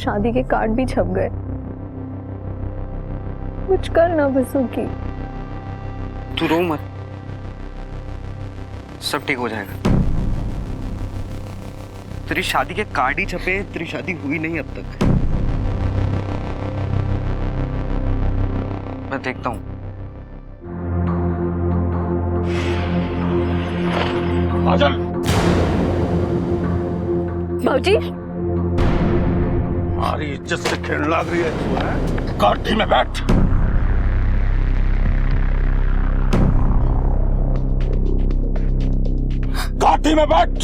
शादी के कार्ड भी छप गए। कुछ कर ना बसुकी। तू रो मत, सब ठीक हो जाएगा। तेरी शादी के कार्ड ही छपे, तेरी शादी हुई नहीं अब तक। मैं देखता हूँ। काजल, भाऊजी, हमारी इज्जत से खेलने लग रही है तू, है? काठी में बैठ। काठी में बैठ।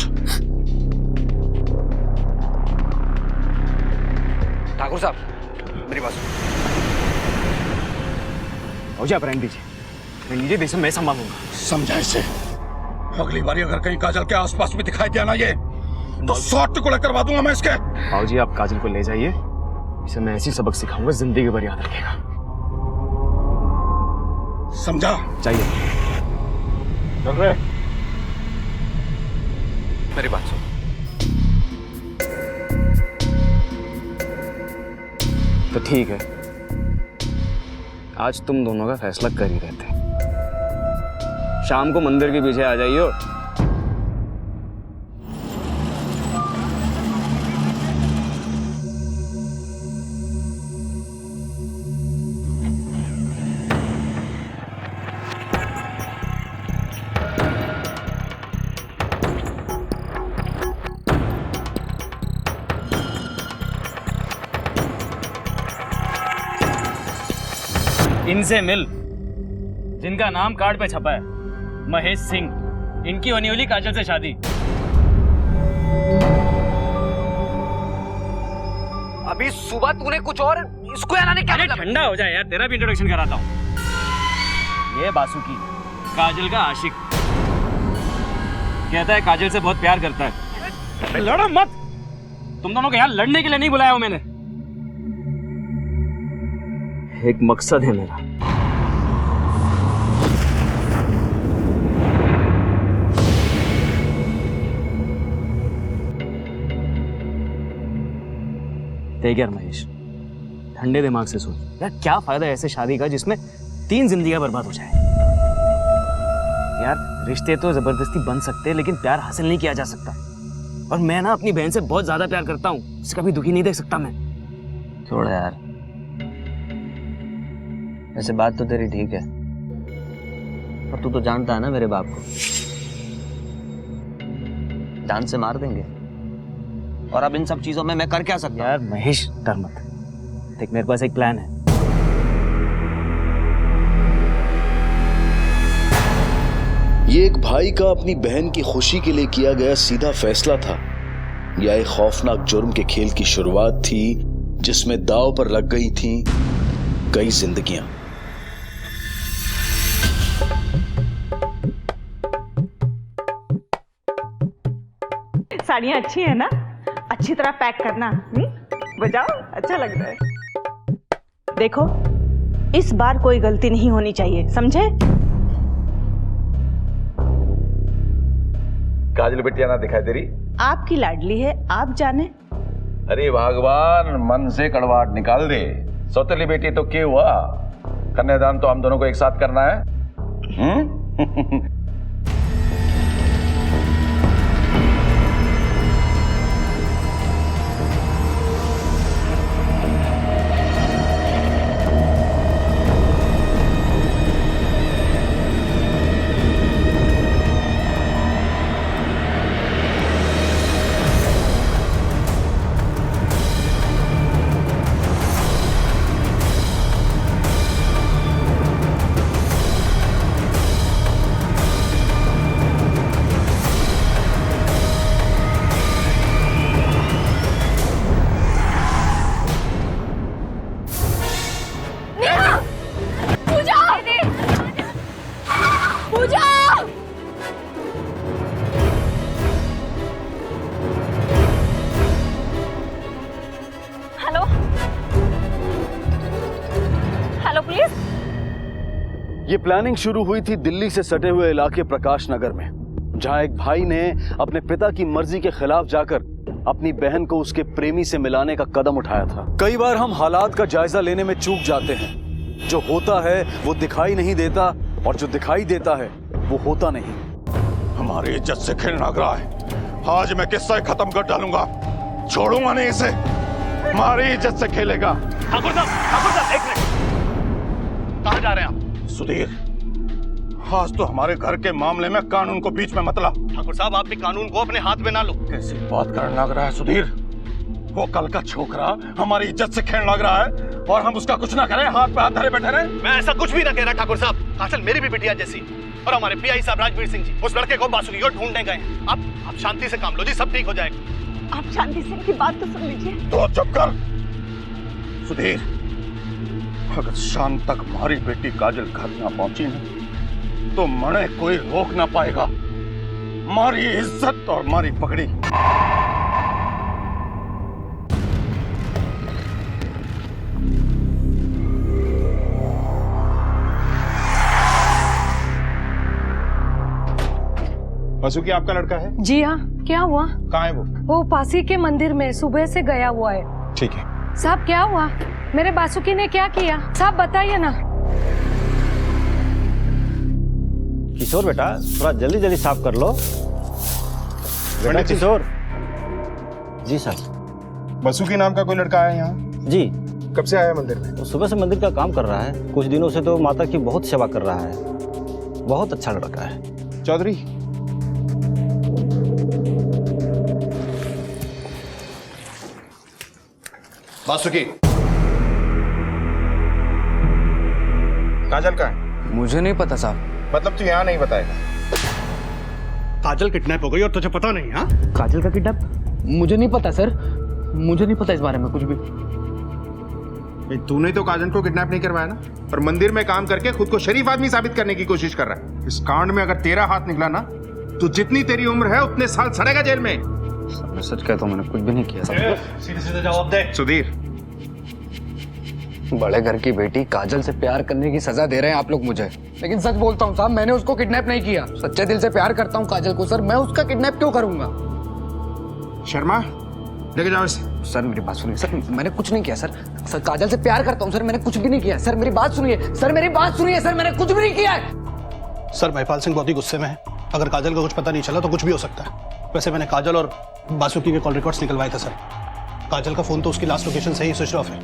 ठाकुर साहब, मेरी बात सुनो। भाऊजी आप रहने दीजिए, मैं लीजिए देश में मैं संभालूंगा। समझा इसे। अगली बारी अगर कहीं काजल के आसपास भी दिखाई दिया ना ये, तो 100 टुकड़े करवा दूंगा मैं इसके। भाऊजी आप काजल को ले जाइए, इसे मैं ऐसी सबक सिखाऊंगा जिंदगी भर याद रखेगा। समझा? चाहिए। चल रहे। मेरी बात सुनो। तो ठीक है, आज तुम दोनों का फैसला कर ही देते हैं। शाम को मंदिर के पीछे आ जाइयो। इनसे मिल, जिनका नाम कार्ड पे छपा है महेश सिंह। इनकी होने वाली काजल से शादी। अभी सुबह तूने कुछ और, इसको यार ने क्या अरे मतलब? ठंडा हो जाए यार, तेरा भी इंट्रोडक्शन कराता हूँ। ये बासुकी, काजल का आशिक। कहता है काजल से बहुत प्यार करता है। लड़ो मत, तुम दोनों को यहाँ लड़ने के लिए नहीं बुलाया हूँ मैंने। एक मकसद है मेरा। देख यार महेश, ठंडे दिमाग से सोच यार, क्या फायदा ऐसे शादी का जिसमें 3 जिंदगियां बर्बाद हो जाए। यार रिश्ते तो जबरदस्ती बन सकते हैं, लेकिन प्यार हासिल नहीं किया जा सकता। और मैं ना अपनी बहन से बहुत ज्यादा प्यार करता हूँ, उसे कभी दुखी नहीं देख सकता मैं। छोड़ यार, ऐसे बात तो तेरी ठीक है, पर तू तो जानता है ना मेरे बाप को, जान से मार देंगे। और अब इन सब चीजों में मैं कर क्या सकता हूं? यार महेश डर मत, देख मेरे पास एक प्लान है। ये एक भाई का अपनी बहन की खुशी के लिए किया गया सीधा फैसला था, या एक खौफनाक जुर्म के खेल की शुरुआत थी जिसमें दांव पर लग गई थीं कई जिंदगियां। साड़ियाँ अच्छी है ना? अच्छी तरह पैक करना। बजाओ, अच्छा लग रहा है। देखो, इस बार कोई गलती नहीं होनी चाहिए, समझे? काजल बिटिया ना दिखाई दे रही? आपकी लाडली है, आप जाने। अरे भगवान, मन से कड़वाहट निकाल दे। सौतेली बेटी तो क्या हुआ, कन्यादान तो हम दोनों को एक साथ करना है। ये प्लानिंग शुरू हुई थी दिल्ली से सटे हुए इलाके प्रकाश नगर में, जहां एक भाई ने अपने पिता की मर्जी के खिलाफ जाकर अपनी बहन को उसके प्रेमी से मिलाने का कदम उठाया था। कई बार हम हालात का जायजा लेने में चूक जाते हैं। जो होता है वो दिखाई नहीं देता और जो दिखाई देता है वो होता नहीं। हमारी इज्जत से खेलना रहा है। आज मैं किस्सा ही खत्म कर डालूंगा, छोड़ूंगा नहीं इसे। हमारी इज्जत से खेलेगा। ठाकुर साहब एक मिनट, कहाँ जा रहे हैं आप? सुधीर, आज तो हमारे घर के मामले में कानून को बीच में मत ला। ठाकुर साहब, आप भी कानून को अपने हाथ में ना लो। कैसी बात करने लग रहा है सुधीर? वो कल का छोकरा हमारी इज्जत से खेलने लग रहा है और हम उसका कुछ ना करें, हाथ पे हाथ धरे बैठे रहे। मैं ऐसा कुछ भी ना कह रहा ठाकुर साहब। काजल मेरी भी बिटिया जैसी, और हमारे पीआई साहब राजवीर सिंह जी उस लड़के को बासुरी और ढूंढने गए हैं। आप शांति से काम लो जी, सब ठीक हो जाएगा। आप शांति से इनकी बात तो सुन लीजिए। तो चुप कर सुधीर। अगर शाम तक हमारी बेटी काजल घर ना पहुंची ना तो मने कोई रोक ना पाएगा। हमारी इज्जत और हमारी पगड़ी। वासुकी आपका लड़का है? जी हाँ, क्या हुआ? कहाँ है वो पासी के मंदिर में सुबह से गया हुआ है। ठीक है। साहब क्या हुआ? मेरे बासुकी ने क्या किया? साहब बताइए ना। किशोर बेटा, थोड़ा जल्दी जल्दी साफ कर लो। बेटा किशोर। जी सर। वासुकी नाम का कोई लड़का आया यहाँ? जी। कब से आया मंदिर में? वो सुबह से मंदिर का काम कर रहा है। कुछ दिनों से तो माता की बहुत सेवा कर रहा है। बहुत अच्छा लड़का है। चौधरी, वासुकी, काजल का है? मुझे नहीं पता साहब। मतलब तू यहाँ नहीं बताएगा? काजल किडनैप हो गई और तुझे पता नहीं? हाँ, काजल का किडनैप? मुझे नहीं पता सर, मुझे नहीं पता इस बारे में कुछ भी। तूने तो काजल को किडनैप नहीं करवाया ना, और मंदिर में काम करके खुद को शरीफ आदमी साबित करने की कोशिश कर रहा है। इस कांड में अगर तेरा हाथ निकला ना तो जितनी तेरी उम्र है उतने साल सड़ेगा जेल में। मैं सच कहता हूँ, मैंने कुछ भी नहीं किया। सीधे सीधे जवाब दे। सुधीर, बड़े घर की बेटी काजल से प्यार करने की सजा दे रहे हैं आप लोग मुझे, लेकिन सच बोलता हूँ साहब, मैंने उसको किडनैप नहीं किया। सच्चे दिल से प्यार करता हूँ काजल को सर, मैं उसका किडनैप क्यों करूंगा? शर्मा, लेके जाओ इसे। सर मेरी बात सुनिए सर, मैंने कुछ नहीं किया सर। सर काजल से प्यार करता हूँ सर, मैंने कुछ भी नहीं किया। सर मेरी बात सुनिए, सर मेरी बात सुनिए, सर मैंने कुछ भी नहीं किया है। सर महिपाल सिंह बहुत ही गुस्से में है। अगर काजल को कुछ पता नहीं चला तो कुछ भी हो सकता है। वैसे मैंने काजल और बासुकी के कॉल रिकॉर्ड्स निकलवाए थे सर। काजल का फोन तो उसकी लास्ट लोकेशन से ही स्विच ऑफ है,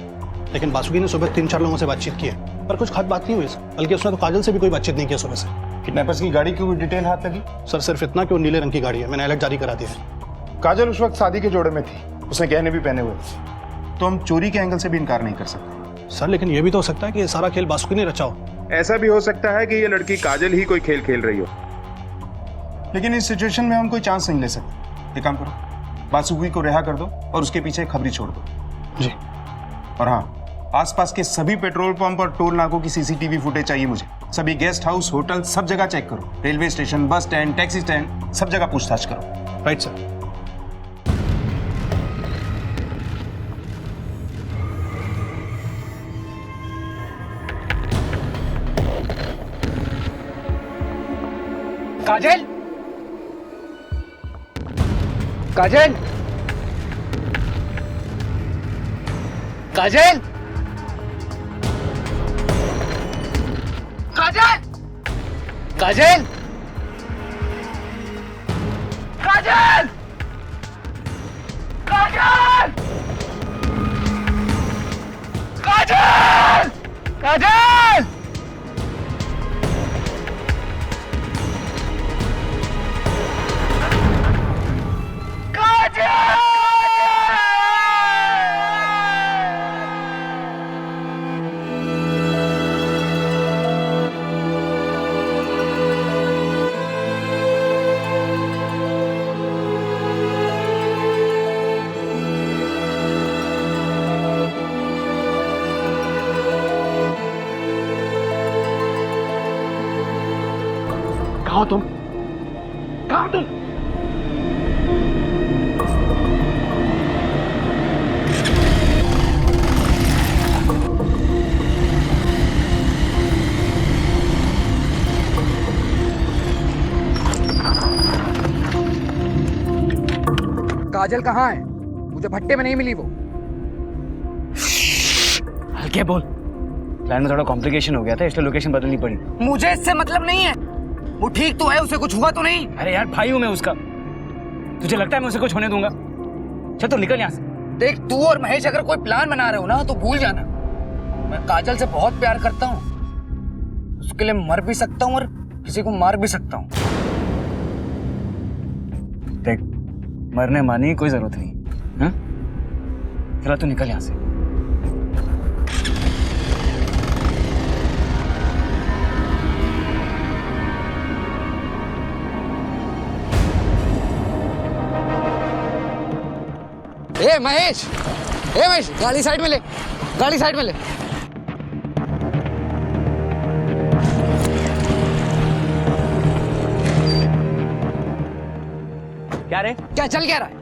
लेकिन बासुकी ने सुबह 3-4 लोगों से बातचीत की है, पर कुछ खास बात नहीं हुई सर। बल्कि उसने तो काजल से भी कोई बातचीत नहीं की सुबह से। किडनैपर्स की गाड़ी की कोई डिटेल हाथ लगी? सर सिर्फ इतना कि वो नीले रंग की गाड़ी है। मैंने अलर्ट जारी करा दिया है। काजल उस वक्त शादी के जोड़े में थी, उसने गहने भी पहने हुए थे, तो हम चोरी के एंगल से भी इनकार नहीं कर सकते। सर लेकिन ये भी तो हो सकता है कि ये सारा खेल बासुकी ने रचा हो। ऐसा भी हो सकता है कि ये लड़की काजल ही कोई खेल खेल रही हो, लेकिन इस सिचुएशन में हम कोई चांस नहीं ले सकते। एक काम करो, बासुकी को रिहा कर दो और उसके पीछे खबरी छोड़ दो। जी। और हाँ, आसपास के सभी पेट्रोल पंप और टोल नाकों की सीसीटीवी फुटेज चाहिए मुझे। सभी गेस्ट हाउस, होटल, सब जगह चेक करो। Railway station, bus stand, taxi stand, सब जगह पूछताछ करो। Right sir. काजल, काजल, काजल, काजल, काजल, काजल, काजल, काजल, काजल। कहाँ तुम? कहाँ तुम? काजल कहाँ है? मुझे भट्टे में नहीं मिली वो। हल्के बोल, प्लान में थोड़ा कॉम्प्लिकेशन हो गया था इसलिए लोकेशन बदलनी पड़ी। मुझे इससे मतलब नहीं है, वो ठीक तो है, उसे कुछ हुआ तो नहीं। अरे यार भाई हूं मैं उसका, तुझे लगता है मैं उसे कुछ होने दूंगा? चल तो निकल यहाँ से। देख तू और महेश अगर कोई प्लान बना रहे हो ना तो भूल जाना, मैं काजल से बहुत प्यार करता हूँ, उसके लिए मर भी सकता हूँ और किसी को मार भी सकता हूँ। देख मरने मारने की कोई जरूरत नहीं, हाँ? चला तू निकल यहाँ से। ए महेश, गाड़ी साइड में ले, गाड़ी साइड में ले। क्या रे? क्या चल क्या रहा है?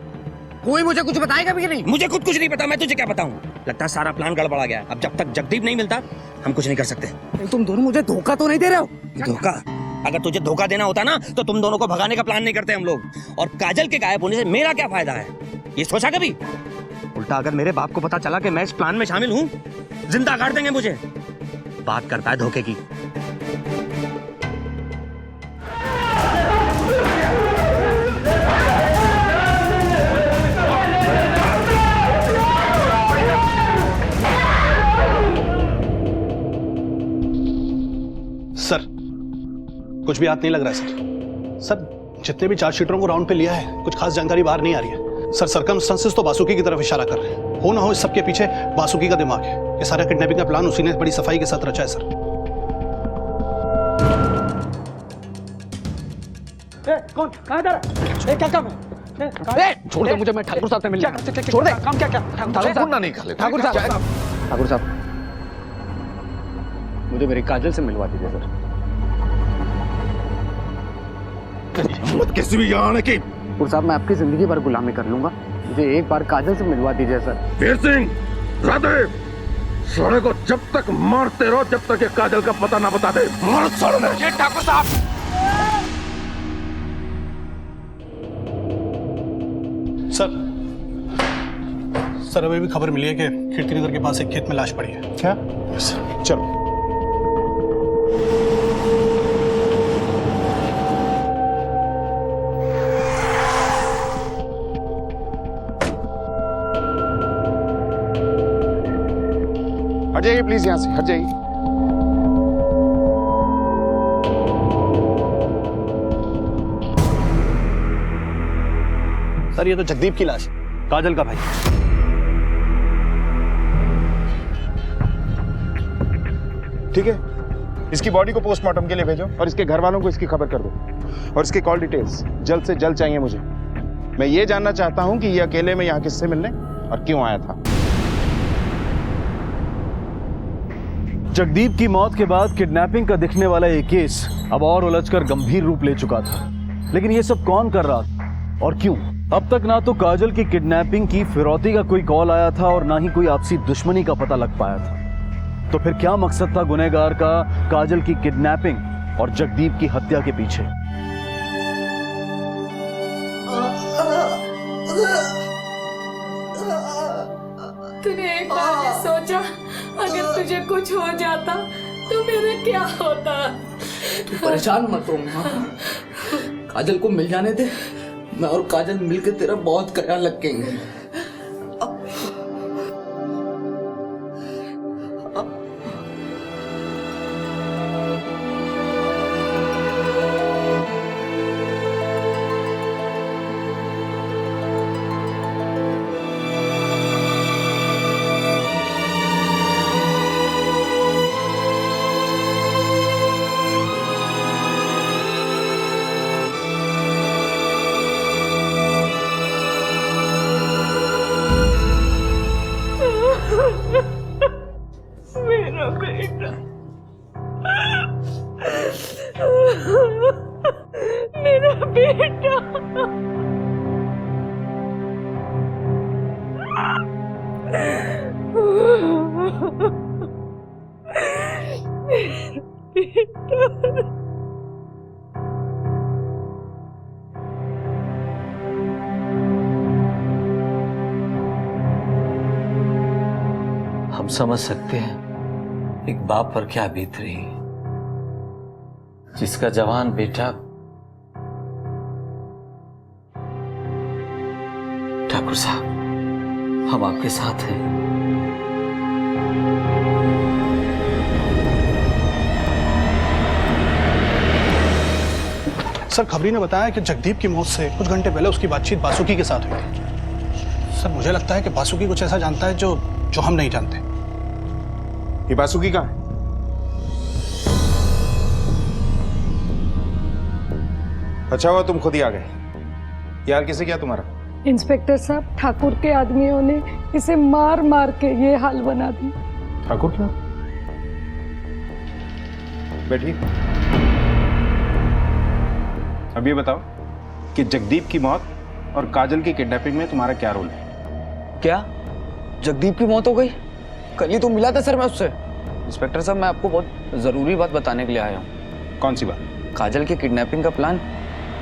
कोई मुझे कुछ बताएगा भी कि नहीं? मुझे खुद कुछ नहीं पता, मैं तुझे क्या बताऊं? लगता है सारा प्लान गड़बड़ा गया। अब जब तक जगदीप नहीं मिलता हम कुछ नहीं कर सकते। तुम दोनों मुझे धोखा तो नहीं दे रहे हो? धोखा? अगर तुझे धोखा देना होता ना तो तुम दोनों को भगाने का प्लान नहीं करते हम लोग। और काजल के गायब होने से मेरा क्या फायदा है, ये सोचा कभी? उल्टा अगर मेरे बाप को पता चला कि मैं इस प्लान में शामिल हूं, जिंदा गाड़ देंगे मुझे। बात करता है धोखे की। सर कुछ भी हाथ नहीं लग रहा है सर। जितने भी चार्जशीटरों को राउंड पे लिया है कुछ खास जानकारी बाहर नहीं आ रही है सर। सर्कमस्टेंसेस तो बासुकी की तरफ इशारा कर रहे हैं। हो ना हो इस सबके पीछे बासुकी का दिमाग है। ये सारा किडनैपिंग का प्लान उसी ने बड़ी सफाई के साथ रचा है सर। कौन? कहाँ इधर? क्या काम है? छोड़ दे मुझे, मैं ठाकुर साहब से मिलना। छोड़ दे। काम क्या? ठाकुर साहब नहीं खा ले। ठाकुर साहब मुझे मेरी काजल से मिलवा दीजिए सर। मत किसी भी यहाँ आने की। ठाकुर साहब मैं आपकी जिंदगी भर गुलामी कर लूंगा, मुझे एक बार काजल से मिलवा दीजिए सर। वीर सिंह, राधे, साले को जब तक मारते रहो जब तक ये काजल का पता ना बता दे। मार साले। ठाकुर साहब सर अभी भी खबर मिली है कि खिड़की नगर के पास एक खेत में लाश पड़ी है। क्या? चलो हट जाइए प्लीज, यहां से हट जाइए। सर ये तो जगदीप की लाश है, काजल का भाई। ठीक है, इसकी बॉडी को पोस्टमार्टम के लिए भेजो और इसके घर वालों को इसकी खबर कर दो। और इसके कॉल डिटेल्स जल्द से जल्द चाहिए मुझे। मैं ये जानना चाहता हूं कि ये अकेले में यहाँ किससे मिलने और क्यों आया था। जगदीप की मौत के बाद किडनैपिंग का दिखने वाला ये केस अब और उलझकर गंभीर रूप ले चुका था। लेकिन ये सब कौन कर रहा था और क्यों? अब तक ना तो काजल की किडनैपिंग की फिरौती का कोई कॉल आया था और ना ही कोई आपसी दुश्मनी का पता लग पाया था। तो फिर क्या मकसद था गुनहगार का काजल की किडनैपिंग और जगदीप की हत्या के पीछे? तूने एक बार भी सोचा अगर तुझे कुछ हो जाता तो मेरा क्या होता? तू परेशान मत हो माँ, काजल को मिल जाने दे, मैं और काजल मिलकर तेरा बहुत ख्याल रखेंगे। मेरा बेटा, मेरा बेटा। समझ सकते हैं एक बाप पर क्या बीत रही है, जिसका जवान बेटा ठाकुर साहब, हम आपके साथ हैं। सर, खबरी ने बताया कि जगदीप की मौत से कुछ घंटे पहले उसकी बातचीत बासुकी के साथ हुई थी। सर, मुझे लगता है कि बासुकी कुछ ऐसा जानता है जो हम नहीं जानते। ये बासुकी कहाँ है? अच्छा हुआ तुम खुद ही आ गए। यार किसे क्या तुम्हारा? इंस्पेक्टर साहब, ठाकुर के आदमियों ने इसे मार मार के ये हाल बना दी। ठाकुर क्या? बैठिए। अब ये बताओ कि जगदीप की मौत और काजल की किडनैपिंग में तुम्हारा क्या रोल है? क्या जगदीप की मौत हो गई? कल ही तो मिला था सर मैं उससे। इंस्पेक्टर साहब, मैं आपको बहुत जरूरी बात बताने के लिए आया हूँ। कौन सी बात? काजल की किडनैपिंग का प्लान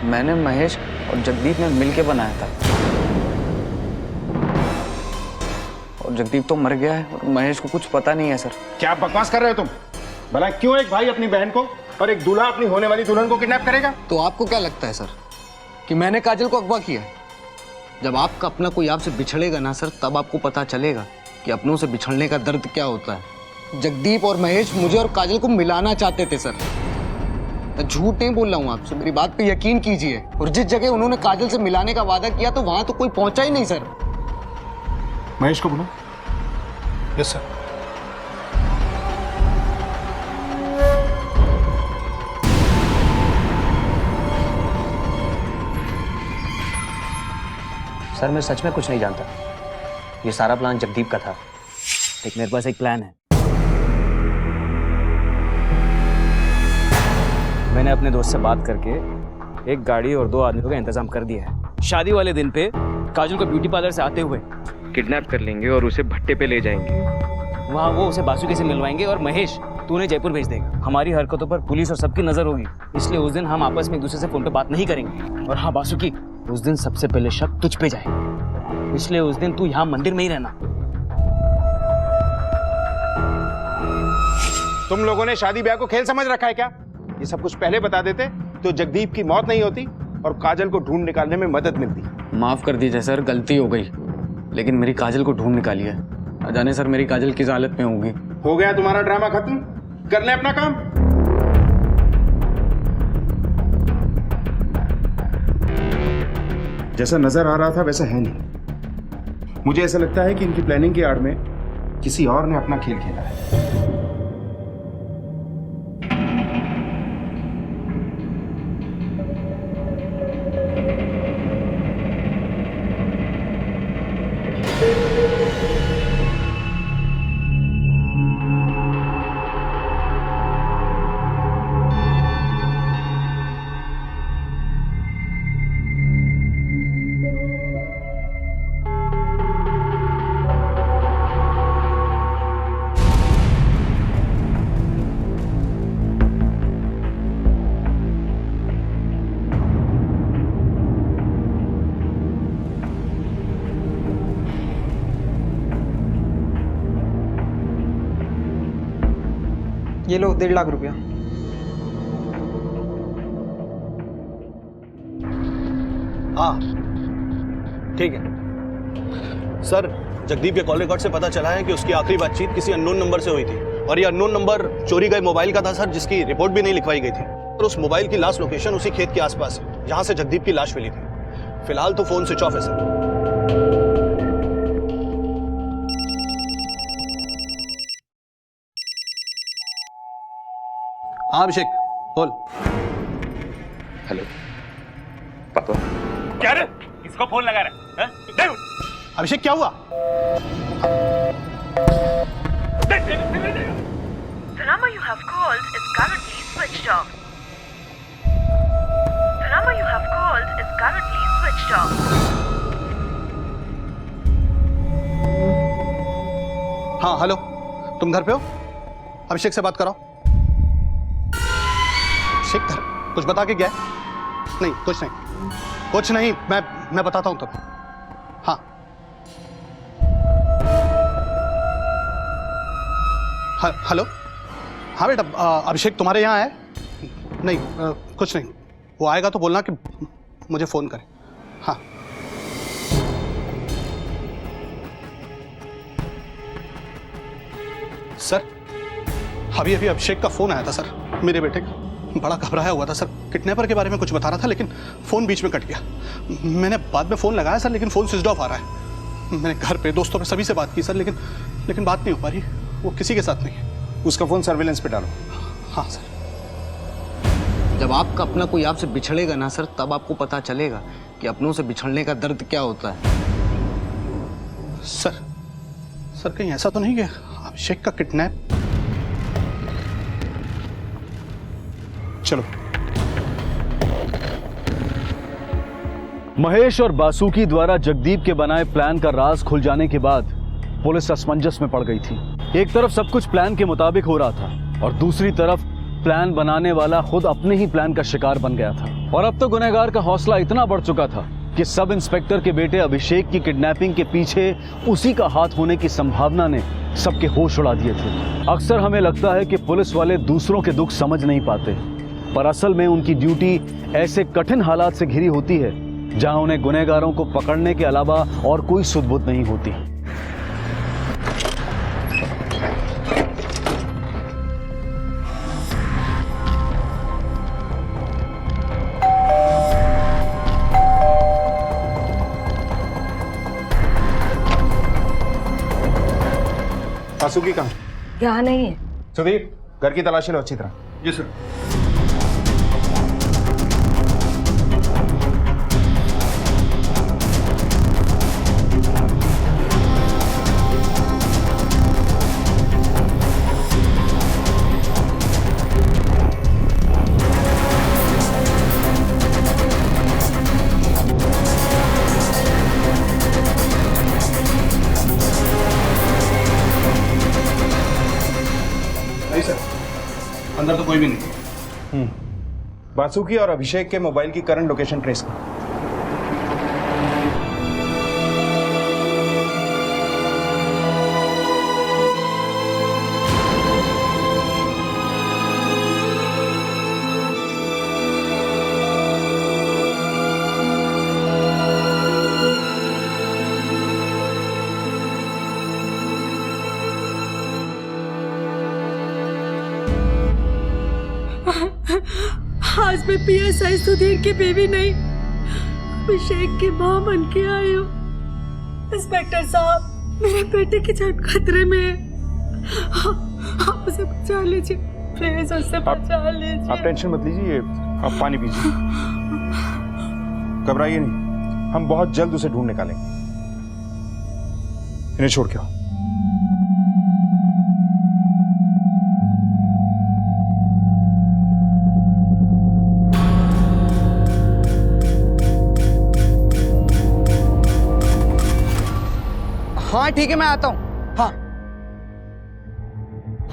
मैंने, महेश और जगदीप ने मिलके बनाया था। और जगदीप तो मर गया है और महेश को कुछ पता नहीं है सर। क्या बकवास कर रहे हो तुम? भला क्यों एक भाई अपनी बहन को और एक दूल्हा अपनी होने वाली दुल्हन को किडनैप करेगा? तो आपको क्या लगता है सर कि मैंने काजल को अगवा किया? जब आपका अपना कोई आपसे बिछड़ेगा ना सर, तब आपको पता चलेगा कि अपनों से बिछड़ने का दर्द क्या होता है। जगदीप और महेश मुझे और काजल को मिलाना चाहते थे सर। मैं झूठ नहीं बोल रहा हूँ आपसे, मेरी बात पे यकीन कीजिए। और जिस जगह उन्होंने काजल से मिलाने का वादा किया तो वहां तो कोई पहुंचा ही नहीं सर। महेश को बुला। Yes sir. सर, मैं सच में कुछ नहीं जानता। ये सारा प्लान जगदीप का था। लेकिन मेरे पास एक प्लान है। मैंने अपने दोस्त से बात करके एक गाड़ी और 2 आदमियों का इंतजाम कर दिया है। शादी वाले दिन पे काजल को ब्यूटी पार्लर से आते हुए किडनैप कर लेंगे और उसे भट्टे पे ले जाएंगे। वहाँ वो उसे बासुकी से मिलवाएंगे और महेश तू उन्हें जयपुर भेज देगा। हमारी हरकतों पर पुलिस और सबकी नजर होगी, इसलिए उस दिन हम आपस में एक दूसरे से फोन पे बात नहीं करेंगे। और हाँ बासुकी, उस दिन सबसे पहले शक तुझ पे जाए, इसलिए उस दिन तू यहाँ मंदिर में ही रहना। तुम लोगों ने शादी ब्याह को खेल समझ रखा है क्या? ये सब कुछ पहले बता देते तो जगदीप की मौत नहीं होती और काजल को ढूंढ निकालने में मदद मिलती। माफ कर दीजिए सर, गलती हो गई, लेकिन मेरी काजल को ढूंढ निकाली है। न जाने सर मेरी काजल किस हालत में होगी। हो गया तुम्हारा ड्रामा खत्म, कर ले अपना काम। जैसा नजर आ रहा था वैसा है नहीं। मुझे ऐसा लगता है कि इनकी प्लानिंग की आड़ में किसी और ने अपना खेल खेला है। ये लो 1.5 लाख रुपया। हाँ ठीक है सर, जगदीप के कॉल रिकॉर्ड से पता चला है कि उसकी आखिरी बातचीत किसी अननोन नंबर से हुई थी और ये अननोन नंबर चोरी गए मोबाइल का था सर, जिसकी रिपोर्ट भी नहीं लिखवाई गई थी। और उस मोबाइल की लास्ट लोकेशन उसी खेत के आसपास है जहां से जगदीप की लाश मिली थी। फिलहाल तो फोन स्विच ऑफ है सर। हाँ अभिषेक बोल। हेलो पापा। क्या रे? किसको फोन लगा रहा है? अभिषेक क्या हुआ? The number you have called is currently switched off. The number you have called is currently switched off. हाँ हेलो, तुम घर पे हो? अभिषेक से बात कराओ। अभिषेक घर कुछ बता के गया है? नहीं कुछ नहीं, मैं बताता हूं तुम्हें। हाँ हेलो। हाँ बेटा, अभिषेक तुम्हारे यहाँ है? नहीं, कुछ नहीं। वो आएगा तो बोलना कि मुझे फ़ोन करे। हाँ। सर, अभी अभिषेक का फ़ोन आया था सर, मेरे बेटे का। बड़ा घबराया हुआ था सर, किडनैपर के बारे में कुछ बता रहा था, लेकिन फ़ोन बीच में कट गया। मैंने बाद में फ़ोन लगाया सर, लेकिन फ़ोन स्विच ऑफ आ रहा है। मैंने घर पे, दोस्तों पे, सभी से बात की सर, लेकिन बात नहीं हो पा रही। वो किसी के साथ नहीं है। उसका फ़ोन सर्विलेंस पे डालो। हाँ सर। जब आपका अपना कोई आपसे बिछड़ेगा ना सर, तब आपको पता चलेगा कि अपनों से बिछड़ने का दर्द क्या होता है। सर कहीं ऐसा तो नहीं कि अभिषेक का किडनैप? चलो। महेश और बासुकी द्वारा जगदीप के बनाए प्लान का राज खुल जाने के बाद पुलिस असमंजस में पड़ गई थी। एक तरफ सब कुछ प्लान के मुताबिक हो रहा था और दूसरी तरफ प्लान बनाने वाला खुद अपने ही प्लान का शिकार बन गया था। और अब तो गुनहगार का हौसला इतना बढ़ चुका था कि सब इंस्पेक्टर के बेटे अभिषेक की किडनैपिंग के पीछे उसी का हाथ होने की संभावना ने सबके होश उड़ा दिए थे। अक्सर हमें लगता है कि पुलिस वाले दूसरों के दुख समझ नहीं पाते, पर असल में उनकी ड्यूटी ऐसे कठिन हालात से घिरी होती है जहां उन्हें गुनहगारों को पकड़ने के अलावा और कोई सुध-बुध नहीं होती। बासुकी कहाँ? यहाँ नहीं है। सुधीर, घर की तलाशी लो अच्छी तरह। जी सर। नहीं सर, अंदर तो कोई भी नहीं। बासुकी और अभिषेक के मोबाइल की करंट लोकेशन ट्रेस करो। आज मैं PSI सुधीर की बीवी नहीं, अभिषेक की मां बन के आई हूँ। इंस्पेक्टर साहब, मेरे बेटे की जान खतरे में है। आप उसे बचा लीजिए, प्लीज उससे बचा लीजिए। आप टेंशन मत लीजिए, आप पानी पीजिए। घबराइए नहीं, हम बहुत जल्द उसे ढूंढ निकालेंगे। इन्हें छोड़ के आओ। हाँ ठीक है, मैं आता हूँ। हाँ।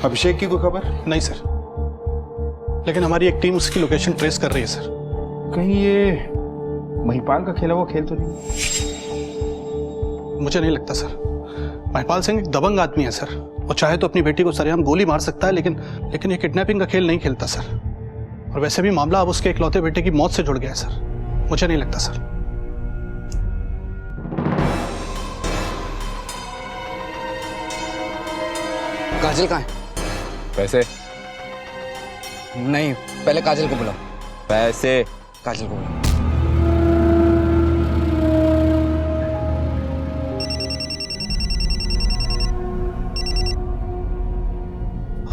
अभिषेक की कोई खबर? नहीं सर, लेकिन हमारी एक टीम उसकी लोकेशन ट्रेस कर रही है सर। कहीं ये महिपाल का खेला हुआ खेल तो नहीं? मुझे नहीं लगता सर। महिपाल सिंह एक दबंग आदमी है सर, और चाहे तो अपनी बेटी को सरेआम गोली मार सकता है, लेकिन ये किडनैपिंग का खेल नहीं खेलता सर। और वैसे भी मामला अब उसके इकलौते बेटे की मौत से जुड़ गया है सर। मुझे नहीं लगता सर। काजल कहाँ है? पैसे? नहीं, पहले काजल को बुलाओ। पैसे? काजल को बुलाओ।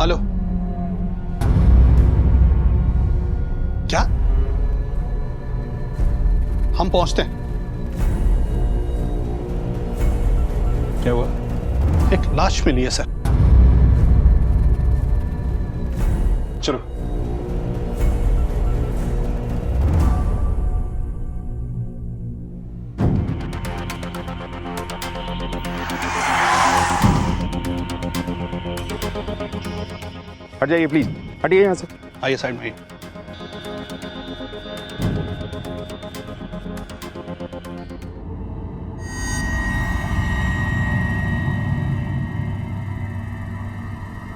हेलो, क्या? हम पहुंचते हैं। क्या हुआ? एक लाश मिली है सर। चलो। हट जाइए प्लीज, हटिए यहाँ से। आइए साइड में।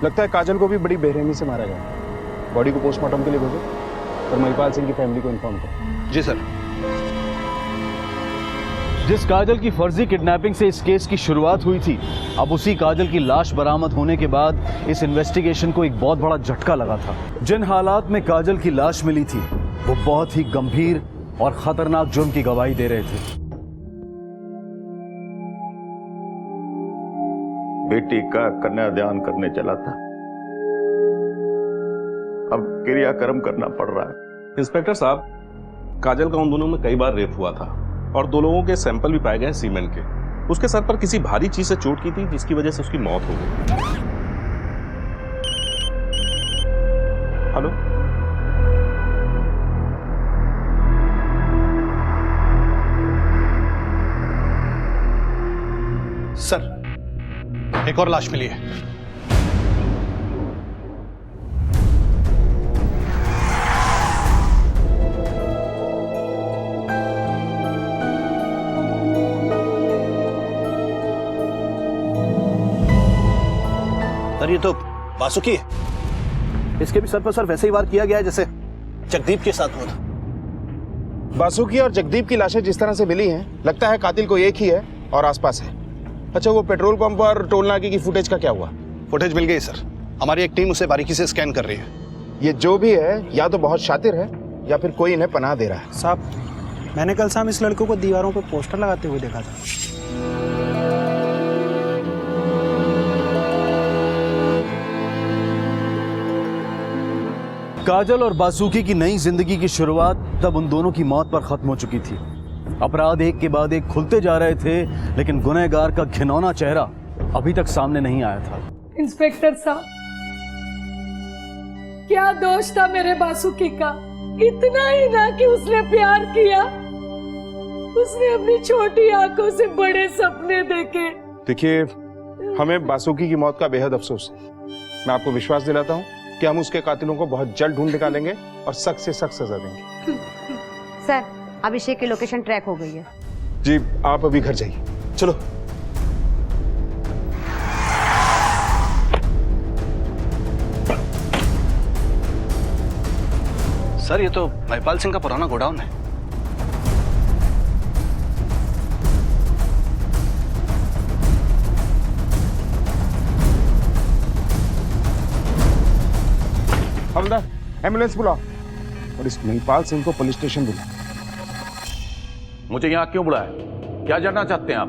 लगता है काजल को भी बड़ी बेरहमी से मारा गया। बॉडी को पोस्टमार्टम के लिए भेजो और महिपाल सिंह की फैमिली को इन्फॉर्म करो। जी सर। जिस काजल की फर्जी किडनैपिंग से इस केस की शुरुआत हुई थी, अब उसी काजल की लाश बरामद होने के बाद इस इन्वेस्टिगेशन को एक बहुत बड़ा झटका लगा था। जिन हालात में काजल की लाश मिली थी वो बहुत ही गंभीर और खतरनाक जुर्म की गवाही दे रहे थे। बेटी का कन्यादान करने चला था, अब क्रियाक्रम करना पड़ रहा है। इंस्पेक्टर साहब, काजल का उन दोनों में कई बार रेप हुआ था और 2 लोगों के सैंपल भी पाए गए सीमेंट के। उसके सर पर किसी भारी चीज से चोट की थी जिसकी वजह से उसकी मौत हो गई। हेलो, सर एक और लाश मिली है। सर ये तो बासुकी है। इसके भी सर पर सर वैसे ही वार किया गया है जैसे जगदीप के साथ हुआ था। बासुकी और जगदीप की लाशें जिस तरह से मिली हैं, लगता है कातिल को एक ही है और आसपास है। अच्छा, वो पेट्रोल पंप और टोल नाके की फुटेज का क्या हुआ? फुटेज मिल गई सर। हमारी एक टीम उसे बारीकी से स्कैन कर रही है। ये जो भी है या तो बहुत शातिर है या फिर कोई इन्हें पनाह दे रहा है। साहब, मैंने कल शाम इस लड़कों को दीवारों पर पोस्टर लगाते हुए देखा था। काजल और बासुकी की नई जिंदगी की शुरुआत तब उन दोनों की मौत पर खत्म हो चुकी थी। अपराध एक के बाद एक खुलते जा रहे थे, लेकिन गुनहगार का घिनौना चेहरा अभी तक सामने नहीं आया था। इंस्पेक्टर साहब, क्या दोष था मेरे बासुकी का? इतना ही ना कि उसने प्यार किया, उसने अपनी छोटी आंखों से बड़े सपने देखे। देखिए, हमें बासुकी की मौत का बेहद अफसोस है। मैं आपको विश्वास दिलाता हूँ कि हम उसके कातिलों को बहुत जल्द ढूंढ निकालेंगे और सख्त से सख्त सजा देंगे। सर, अभिषेक की लोकेशन ट्रैक हो गई है। जी, आप अभी घर जाइए। चलो। सर ये तो महिपाल सिंह का पुराना गोडाउन है। हवलदार, एम्बुलेंस बुलाओ और इस महिपाल सिंह को पुलिस स्टेशन बुलाओ। मुझे यहाँ क्यों बुलाया? क्या जानना चाहते हैं आप?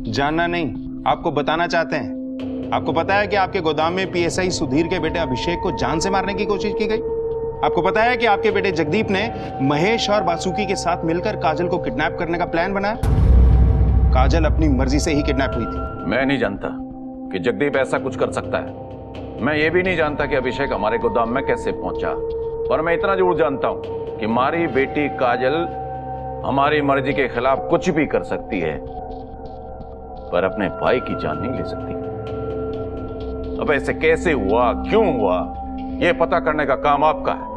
जानना नहीं, आपको बताना चाहते हैं। आपको पता है कि आपके गोदाम में पीएसआई सुधीर के बेटे अभिषेक को जान से मारने की कोशिश की गई। आपको पता है कि आपके बेटे जगदीप ने महेश और बासुकी के साथ मिलकर काजल को किडनैप करने का प्लान बनाया। काजल अपनी मर्जी से ही किडनैप हुई थी। मैं नहीं जानता कि जगदीप ऐसा कुछ कर सकता है। मैं ये भी नहीं जानता कि अभिषेक हमारे गोदाम में कैसे पहुंचा। पर मैं इतना जरूर जानता हूं कि हमारी बेटी काजल हमारी मर्जी के खिलाफ कुछ भी कर सकती है, पर अपने भाई की जान नहीं ले सकती। अब ऐसे कैसे हुआ, क्यों हुआ, यह पता करने का काम आपका है।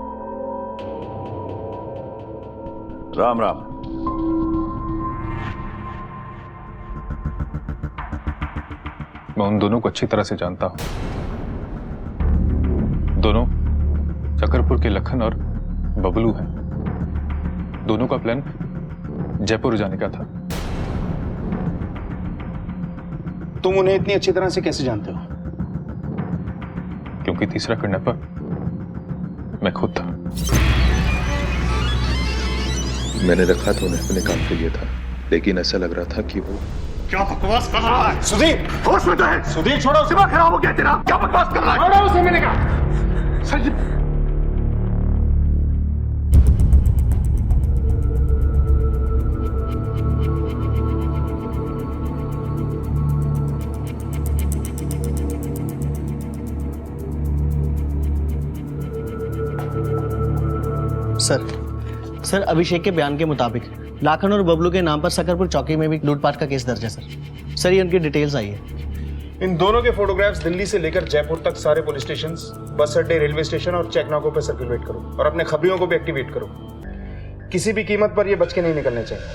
राम राम। मैं उन दोनों को अच्छी तरह से जानता हूं। दोनों चकरपुर के लखन और बबलू हैं। दोनों का प्लान जयपुर जाने का था। तुम उन्हें इतनी अच्छी तरह से कैसे जानते हो? क्योंकि तीसरा किडनैपर मैं खुद था। मैंने रखा तो उन्हें अपने काम के लिए था, लेकिन ऐसा लग रहा था कि वो क्या बकवास कर रहा है? सुधीर, होश में तो है? सुधीर छोड़ो उसे। दिमाग खराब हो गया तेरा? क्या बकवास कर रहा है? छोड़ो उसे, मैंने कहा। सर अभिषेक के बयान के मुताबिक लाखन और बबलू के नाम पर सकरपुर चौकी में भी लूटपाट का केस दर्ज है सर। ये उनकी डिटेल्स आई है। इन दोनों के फोटोग्राफ्स दिल्ली से लेकर जयपुर तक सारे पुलिस स्टेशन, बस अड्डे, रेलवे स्टेशन और चेक नाकों पर सर्कुलेट करो और अपने खबरियों को भी एक्टिवेट करो। किसी भी कीमत पर ये बच के नहीं निकलने चाहिए।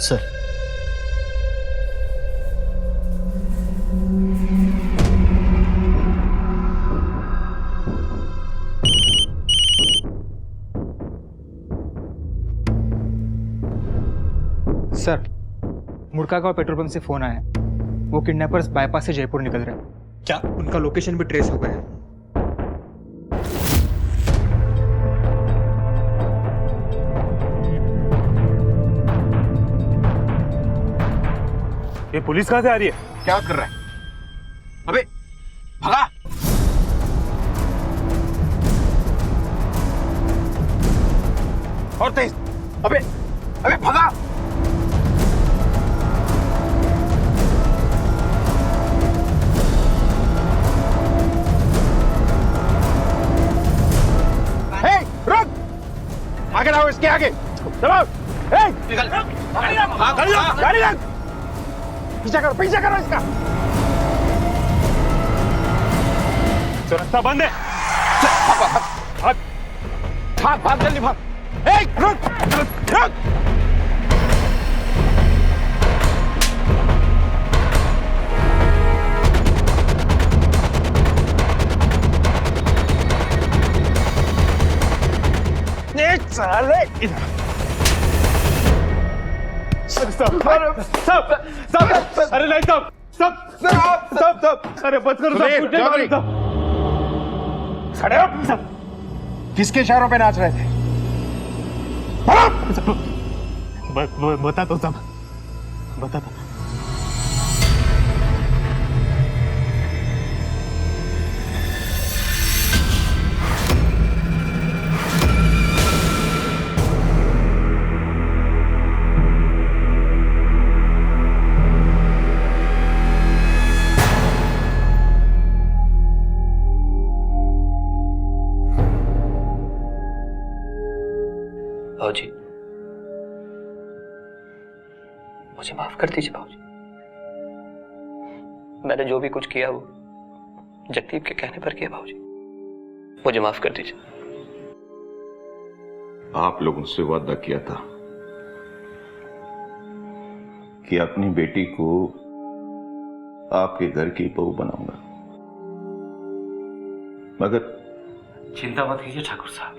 सर सर, मुड़का का पेट्रोल पंप से फोन आया है। वो किडनैपर्स बाईपास से जयपुर निकल रहे हैं। क्या? उनका लोकेशन भी ट्रेस हो गया है। ये पुलिस कहां से आ रही है? क्या कर रहा है? अबे भगा! और तेज! अबे अबे भगा! रुक! आगे लाओ, इसके आगे चलो। गाड़ी रख! पीछा करो इसका। तो रास्ता बंद है। भाग जल्दी भाग। रुक! साले सब अरे नहीं सब अरे बच करो सब। किसके इशारों पे नाच रहे थे? बता तो सब बता तो। भाऊजी, मुझे माफ कर दीजिए भाऊजी। मैंने जो भी कुछ किया वो जगदीप के कहने पर किया भाऊजी। मुझे माफ कर दीजिए। आप लोगों से वादा किया था कि अपनी बेटी को आपके घर की बहू बनाऊंगा, मगर चिंता मत कीजिए ठाकुर साहब,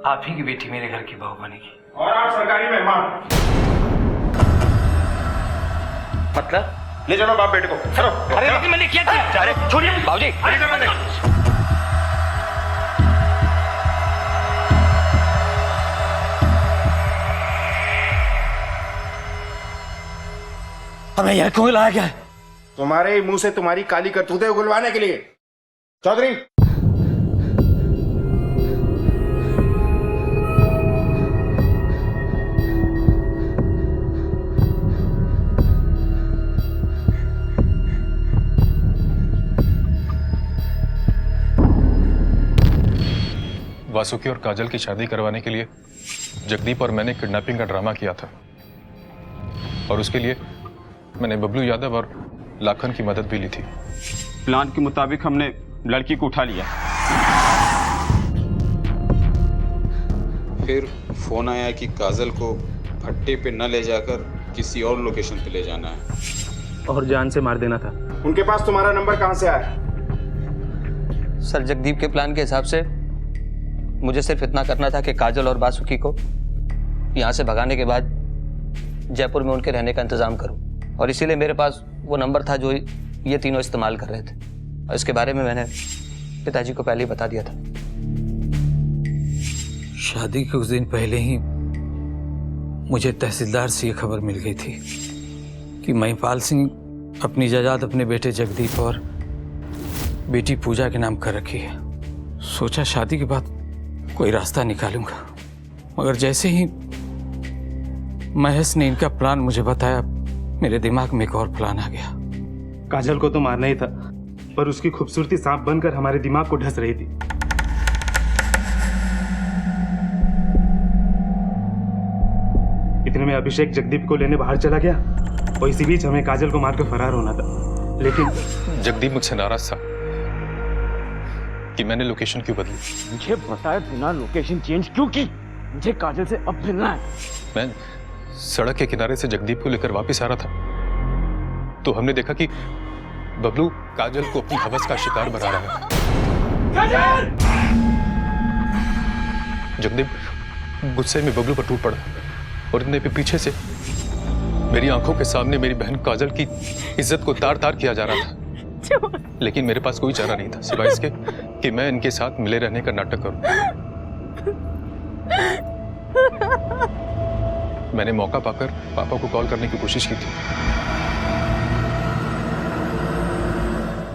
आप ही की बेटी मेरे घर की बहू बनेगी। और आप सरकारी मेहमान। मतलब ले चलो बाप बेटे को। चलो। अरे लेकिन मैंने क्या किया? अरे छोड़िए भाऊजी। हमें यह क्यों लाया गया है? तुम्हारे मुंह से तुम्हारी काली करतूतें उगलवाने के लिए। चौधरी वासुकी और काजल की शादी करवाने के लिए जगदीप और मैंने किडनैपिंग का ड्रामा किया था, और उसके लिए मैंने बबलू यादव और लाखन की मदद भी ली थी। प्लान के मुताबिक हमने लड़की को उठा लिया। फिर फोन आया कि काजल को भट्टे पे न ले जाकर किसी और लोकेशन पे ले जाना है और जान से मार देना था। उनके पास तुम्हारा नंबर कहां से आया? सर, जगदीप के प्लान के हिसाब से मुझे सिर्फ इतना करना था कि काजल और वासुकी को यहाँ से भगाने के बाद जयपुर में उनके रहने का इंतजाम करूं, और इसीलिए मेरे पास वो नंबर था जो ये तीनों इस्तेमाल कर रहे थे, और इसके बारे में मैंने पिताजी को पहले ही बता दिया था। शादी के कुछ दिन पहले ही मुझे तहसीलदार से ये खबर मिल गई थी कि महिपाल सिंह अपनी जायदाद अपने बेटे जगदीप और बेटी पूजा के नाम कर रखी है। सोचा शादी के बाद कोई रास्ता निकालूंगा, मगर जैसे ही महेश ने इनका प्लान मुझे बताया, मेरे दिमाग में एक और प्लान आ गया। काजल को तो मारना ही था, पर उसकी खूबसूरती सांप बनकर हमारे दिमाग को ढस रही थी। इतने में अभिषेक जगदीप को लेने बाहर चला गया, और इसी बीच हमें काजल को मारकर फरार होना था। लेकिन जगदीप मुझसे नाराज था कि मैंने लोकेशन क्यों बदली। मुझे बताए बिना लोकेशन चेंज क्यों की? मुझे काजल से अब मिलना है। मैं सड़क के किनारे से जगदीप को लेकर वापस आ रहा था, तो हमने देखा कि बबलू काजल को अपनी हवस का शिकार बना रहा है। जगदीप गुस्से में बबलू पर टूट पड़ा और इतने पे पीछे से मेरी आंखों के सामने मेरी बहन काजल की इज्जत को तार तार किया जा रहा था, लेकिन मेरे पास कोई चारा नहीं था सिवाय इसके कि मैं इनके साथ मिले रहने का नाटक करूं। मैंने मौका पाकर पापा को कॉल करने की कोशिश की थी।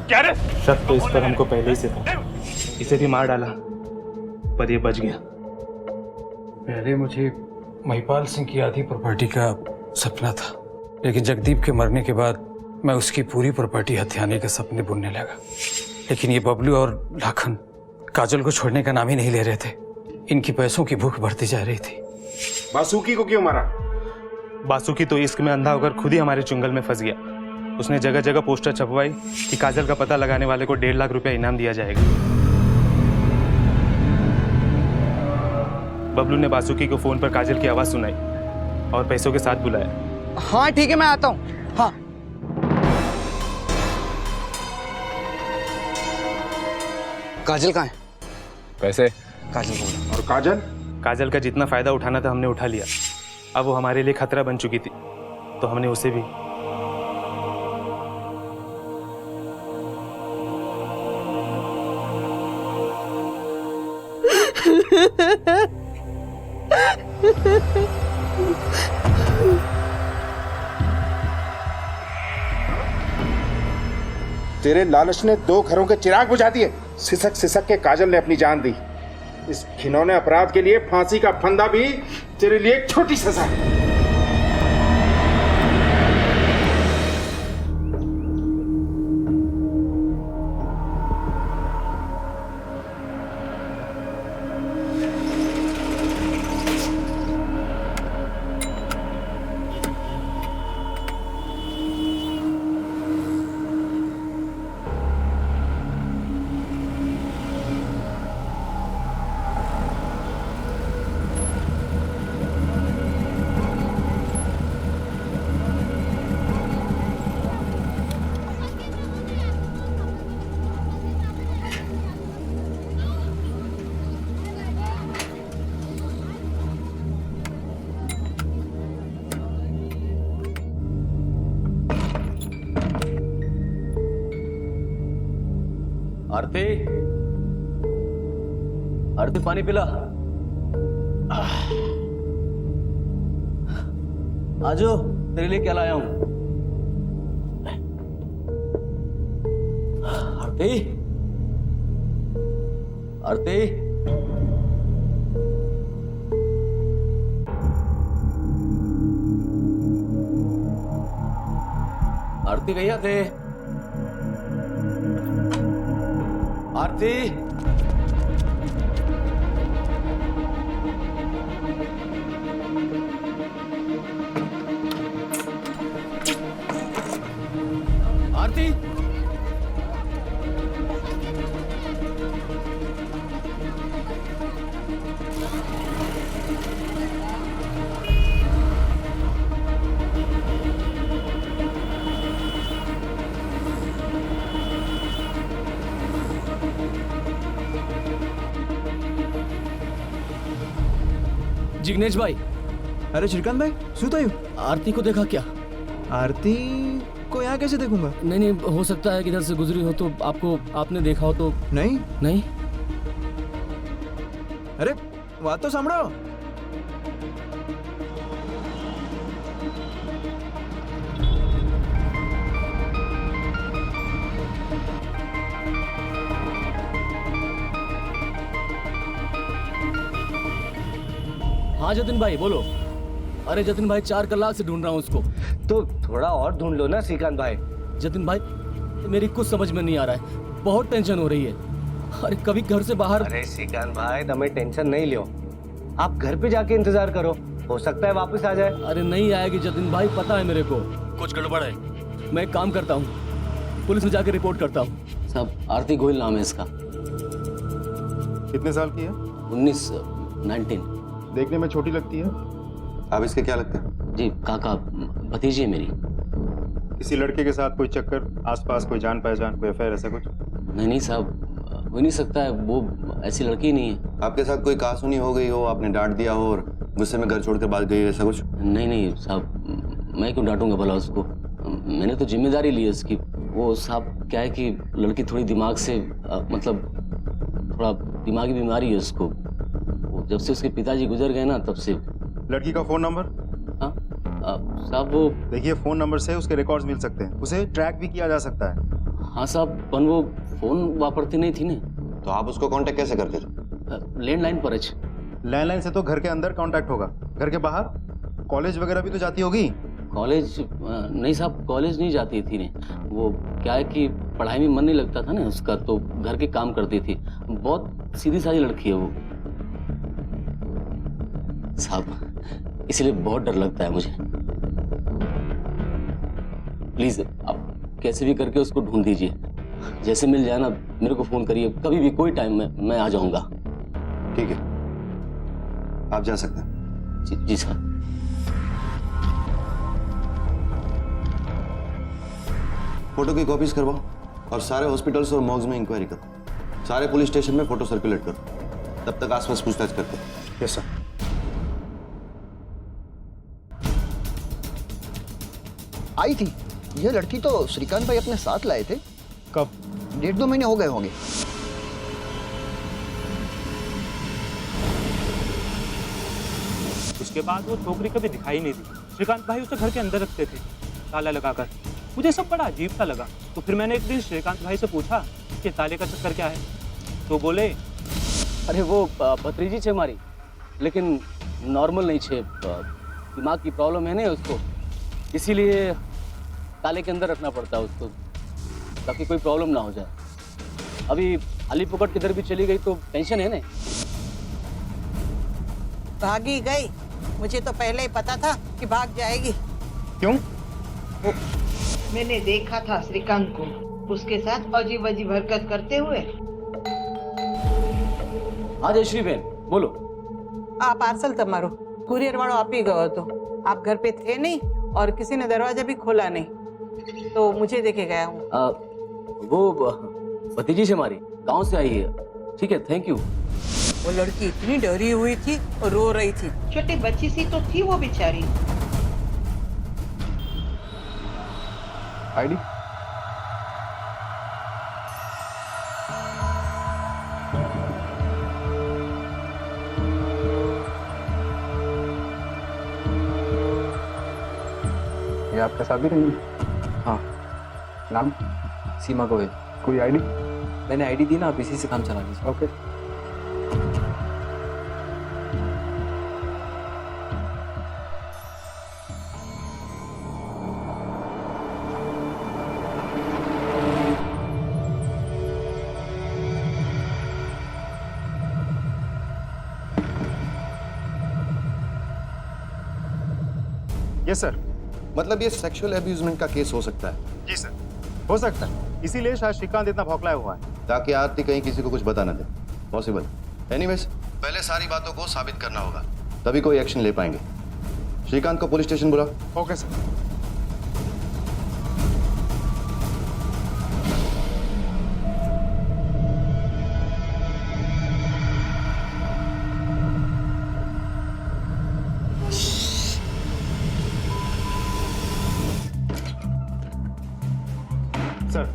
क्या रे? शक तो इस पर हमको पहले ही से था। इसे भी मार डाला पर ये बच गया। पहले मुझे महिपाल सिंह की आधी प्रॉपर्टी का सपना था, लेकिन जगदीप के मरने के बाद मैं उसकी पूरी प्रॉपर्टी हथियाने के सपने बुनने लगा। लेकिन ये बबलू और लाखन काजल को छोड़ने का नाम ही नहीं ले रहे थे। इनकी पैसों की भूख बढ़ती जा रही थी। बासुकी को क्यों मारा? बासुकी तो इश्क में अंधा होकर खुद ही हमारे चुंगल में फंस गया। उसने जगह जगह पोस्टर छपवाई कि काजल का पता लगाने वाले को 1.5 लाख रुपया इनाम दिया जाएगा। बबलू ने बासुकी को फोन पर काजल की आवाज सुनाई और पैसों के साथ बुलाया। हाँ ठीक है, मैं आता हूँ। हाँ काजल कहाँ है? पैसे काजल को बुला। और काजल? काजल का जितना फायदा उठाना था हमने उठा लिया। अब वो हमारे लिए खतरा बन चुकी थी, तो हमने उसे भी। तेरे लालच ने 2 घरों के चिराग बुझा दिए। सिसक सिसक के काजल ने अपनी जान दी। इस घिनौने अपराध के लिए फांसी का फंदा भी तेरे लिए एक छोटी सजा है। आरती, आरती पानी पिला। आजो तेरे लिए क्या लाया हूं। आरती, आरती, आरती कहीं थे? आरती, आरती, जिग्नेश भाई। अरे श्रीकांत भाई, શું થયું? आरती को देखा क्या? आरती को यहाँ कैसे देखूंगा? नहीं नहीं, हो सकता है कि इधर से गुजरी हो तो आपने देखा हो तो। नहीं नहीं। अरे बात तो સાંભળો। हाँ जतिन भाई बोलो। अरे जतिन भाई 4 कलाक से ढूंढ रहा हूँ उसको। तो थोड़ा और ढूंढ लो ना श्रीकांत भाई। जतिन भाई मेरी कुछ समझ में नहीं आ रहा है, बहुत टेंशन हो रही है। अरे कभी घर से बाहर। अरे श्रीकांत भाई तुम्हें टेंशन नहीं लो, आप घर पे जाके इंतजार करो, हो सकता है वापस आ जाए। अरे नहीं आएगी जतिन भाई, पता है मेरे को कुछ गड़बड़ है। मैं एक काम करता हूँ, पुलिस में जाके रिपोर्ट करता हूँ। साहब आरती गोयल नाम है इसका। कितने साल की है? 19 देखने में छोटी लगती है। आप इसके क्या लगते हैं? जी काका, भतीजी है मेरी। किसी लड़के के साथ कोई चक्कर, आसपास कोई जान पहचान, कोई अफेयर, ऐसा कुछ? नहीं साहब, हो नहीं सकता है, वो ऐसी लड़की नहीं है। आपके साथ कोई कहासुनी हो गई हो, आपने डांट दिया हो और गुस्से में घर छोड़कर भाग गई, ऐसा कुछ? नहीं साहब, मैं क्यों डांटूंगा भला उसको? मैंने तो जिम्मेदारी ली है उसकी। वो साहब क्या है कि लड़की थोड़ी दिमाग से मतलब थोड़ा दिमागी बीमारी है उसको। जब से उसके पिताजी गुजर गए ना तब से। लड़की का फोन नंबर? हाँ साहब वो देखिए, फोन नंबर से उसके रिकॉर्ड्स मिल सकते हैं, उसे ट्रैक भी किया जा सकता है। हाँ साहब, पर वो फोन वापरती नहीं थी ना। तो आप उसको कांटेक्ट कैसे करते थे? लैंडलाइन पर। लैंडलाइन से तो घर के अंदर कांटेक्ट होगा, घर के बाहर कॉलेज वगैरह भी तो जाती होगी। कॉलेज नहीं साहब, कॉलेज नहीं जाती थी ने। वो क्या है कि पढ़ाई में मन नहीं लगता था ना उसका, तो घर के काम करती थी। बहुत सीधी सादी लड़की है वो साहब, इसलिए बहुत डर लगता है मुझे। प्लीज आप कैसे भी करके उसको ढूंढ दीजिए। जैसे मिल जाए ना मेरे को फोन करिए, कभी भी कोई टाइम में मैं आ जाऊंगा। ठीक है, आप जा सकते हैं। जी सर। फोटो की कॉपीज करवाओ और सारे हॉस्पिटल्स और मॉर्ग्स में इंक्वायरी करो। सारे पुलिस स्टेशन में फोटो सर्कुलेट करो। तब तक आसपास पूछताछ करते हैं। Yes sir. आई थी यह लड़की तो श्रीकांत भाई अपने साथ लाए थे। कब? 1.5-2 महीने हो गए होंगे। उसके बाद वो छोकरी कभी दिखाई नहीं दी। श्रीकांत भाई उसे घर के अंदर रखते थे ताला लगाकर। मुझे सब बड़ा अजीब सा लगा। तो फिर मैंने एक दिन श्रीकांत भाई से पूछा कि ताले का चक्कर क्या है, तो बोले अरे वो भतीजी छे हमारी, लेकिन नॉर्मल नहीं छे, दिमाग की प्रॉब्लम है ना उसको, इसीलिए ताले के अंदर रखना पड़ता है उसको ताकि कोई प्रॉब्लम ना हो जाए। अभी अलीपुर किधर भी चली गई तो टेंशन है ना। भागी गई? मुझे तो पहले ही पता था कि भाग जाएगी। क्यों? मैंने देखा था श्रीकांत को उसके साथ अजीब अजीब हरकत करते हुए। हाँ जयश्री बहन बोलो। आ पार्सल तमारो कुरियर वालों आप ही गयो तो आप घर पे थे नहीं और किसी ने दरवाजा भी खोला नहीं, तो मुझे देखे गया हूँ। वो भतीजी से हमारी गांव से आई है। ठीक है, थैंक यू। वो लड़की इतनी डरी हुई थी और रो रही थी। छोटी बच्ची सी तो थी वो बेचारी। आईडी? ये आपका शादी नहीं है? हाँ। नाम? सीमा गोयल। कोई आईडी? मैंने आईडी दी ना, आप इसी से काम चला लीजिए। ओके। Yes sir. मतलब ये सेक्सुअल अब्यूजमेंट का केस हो सकता है? जी सर, हो सकता है। इसीलिए शायद श्रीकांत इतना भौंकलाया हुआ है ताकि आरती कहीं किसी को कुछ बता ना दे। पॉसिबल। एनीवेज, पहले सारी बातों को साबित करना होगा, तभी कोई एक्शन ले पाएंगे। श्रीकांत को पुलिस स्टेशन बुलाओ। Okay sir. सर,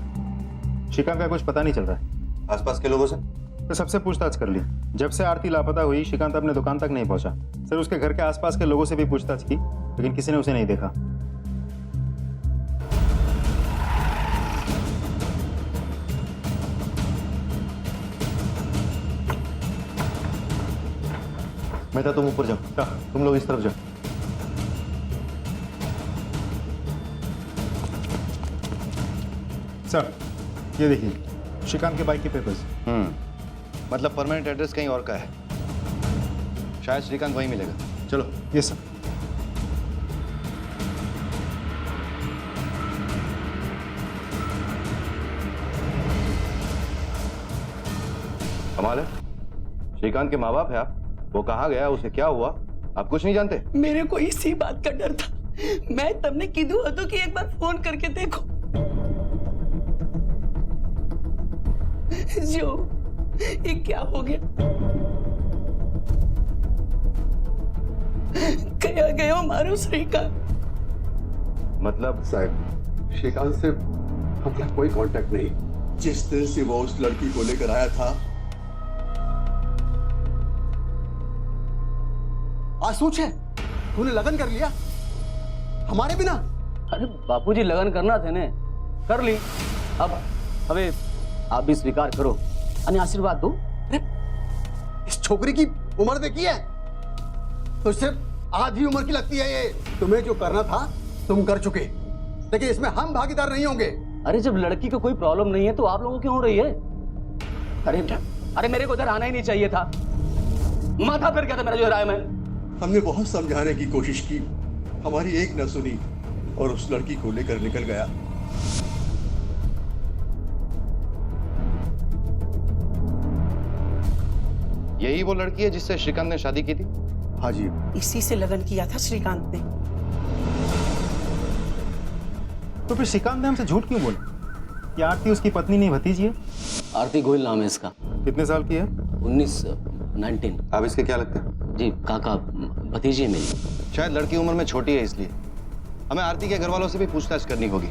श्रीकांत का कुछ पता नहीं चल रहा है। आसपास के लोगों से? तो सबसे पूछताछ कर ली। जब से आरती लापता हुई श्रीकांत अपने दुकान तक नहीं पहुंचा। सर, उसके घर के आसपास के लोगों से भी पूछताछ की, लेकिन किसी ने उसे नहीं देखा। मेहता तुम ऊपर जाओ, तुम लोग इस तरफ जाओ। सर, ये देखिए श्रीकांत के बाइक के पेपर्स। मतलब परमानेंट एड्रेस कहीं और का है। शायद श्रीकांत वहीं मिलेगा। चलो। Yes sir. कमाल है, श्रीकांत के माँ बाप है आप, वो कहाँ गया, उसे क्या हुआ, आप कुछ नहीं जानते? मेरे को इसी बात का डर था। मैं तमने कीधु हतो कि एक बार फोन करके देखो। जो ये क्या हो गया? गया मारो श्रीकांत। मतलब साहब, श्रीकांत से हमारा कोई कांटेक्ट नहीं। जिस दिन से वो उस लड़की को लेकर आया था, आज सोच है तूने लगन कर लिया हमारे बिना। अरे बापूजी लगन करना थे ने, कर ली। अब हमें आप भी स्वीकार करो, अन्य आशीर्वाद दो। इस छोकरी की उम्र देखी है तो सिर्फ आधी उम्र की लगती है ये। तुम्हें जो करना था तुम कर चुके, लेकिन इसमें हम भागीदार नहीं होंगे। अरे जब लड़की को कोई प्रॉब्लम नहीं है तो आप लोगों क्यों हो रही है? अरे मेरे को इधर आना ही नहीं चाहिए था, माथा फिर गया था मेरा जो राय में। हमने बहुत समझाने की कोशिश की, हमारी एक न सुनी और उस लड़की को लेकर निकल गया। यही वो लड़की है जिससे श्रीकांत ने शादी की थी? हाँ जी। इसी से लगन किया था श्रीकांत ने। तो फिर श्रीकांत ने हमसे झूठ क्यों बोला कि आरती उसकी पत्नी नहीं भतीजी है? आरती गोयल नाम है इसका। कितने साल की है? 19। आप इसके क्या लगते हैं? जी काका, भतीजी है मेरी। शायद लड़की उम्र में छोटी है, इसलिए हमें आरती के घर वालों से भी पूछताछ करनी होगी।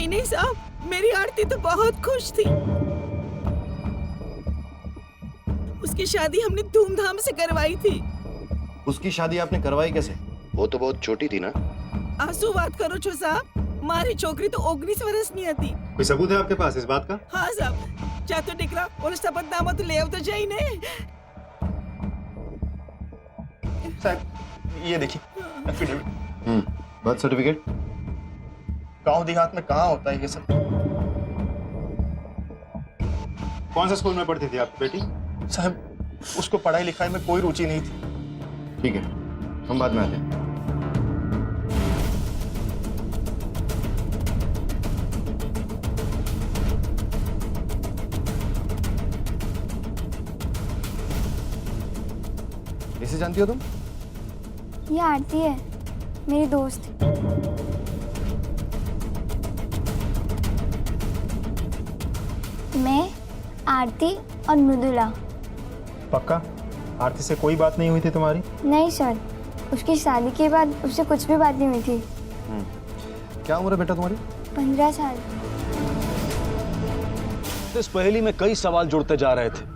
नहीं साहब, मेरी आरती तो बहुत खुश थी। उसकी शादी हमने धूमधाम से करवाई थी। उसकी शादी आपने करवाई कैसे? वो तो बहुत छोटी थी ना। आंसू बात करो छो साहब, मारी छोकरी तो 19 वर्ष नहीं आती। कोई सबूत है आपके पास इस बात का? हाँ साहब, जा तो निकला और शपथनामा तो ले आओ तो जाई ने। साहब ये देखिए एफिडेविट। Birth certificate. गांव देहात में कहाँ होता है ये सब? कौन सा स्कूल में पढ़ती थी आपकी बेटी? साहब उसको पढ़ाई लिखाई में कोई रुचि नहीं थी। ठीक है, हम बाद में आते हैं। इसे जानती हो तुम? ये आरती है, मेरी दोस्त। मैं, आरती और मृदुला। पक्का? आरती से कोई बात नहीं हुई थी तुम्हारी? नहीं सर, उसकी शादी के बाद उससे कुछ भी बात नहीं हुई थी। क्या उम्र है बेटा तुम्हारी? 15 साल। इस पहेली में कई सवाल जुड़ते जा रहे थे।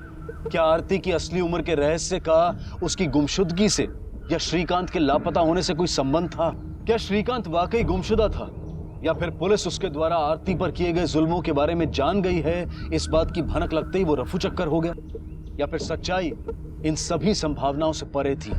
क्या आरती की असली उम्र के रहस्य का उसकी गुमशुदगी से या श्रीकांत के लापता होने से कोई संबंध था? क्या श्रीकांत वाकई गुमशुदा था या फिर पुलिस उसके द्वारा आरती पर किए गए जुल्मों के बारे में जान गई है, इस बात की भनक लगते ही वो रफू चक्कर हो गया? या फिर सच्चाई इन सभी संभावनाओं से परे थी?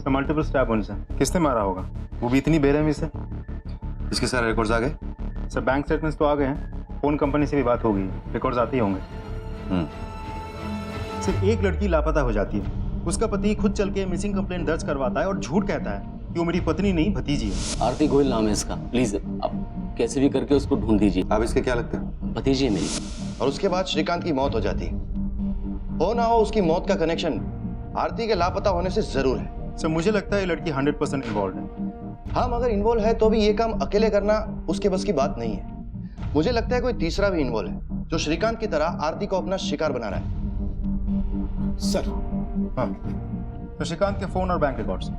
मल्टीपल स्टैब वुंड्स हैं। किसने मारा होगा? वो भी इतनी बेरहमी से? इसके सारे रिकॉर्ड्स आ गए? सर बैंक स्टेटमेंट्स तो आ गए हैं, फोन कंपनी से भी बात हो गई, रिकॉर्ड्स आते ही होंगे। सिर्फ एक लड़की लापता हो जाती है, उसका पति खुद चल के मिसिंग कंप्लेंट दर्ज करवाता है और झूठ कहता है कि वो मेरी पत्नी नहीं भतीजी है। आरती गोयल नाम है इसका। प्लीज आप कैसे भी करके उसको ढूंढ दीजिए। आप इसके क्या लगते हैं? भतीजी है मेरी। और उसके बाद श्रीकांत की मौत हो जाती है। हो ना हो, उसकी मौत का कनेक्शन आरती के लापता होने से जरूर है। सर मुझे लगता है ये लड़की 100% इन्वॉल्व है। हाँ, मगर इन्वॉल्व है तो भी ये काम अकेले करना उसके बस की बात नहीं है। मुझे लगता है कोई तीसरा भी इन्वॉल्व है जो श्रीकांत की तरह आरती को अपना शिकार बना रहा है। सर हाँ, तो श्रीकांत के फोन और बैंक रिकॉर्ड्स।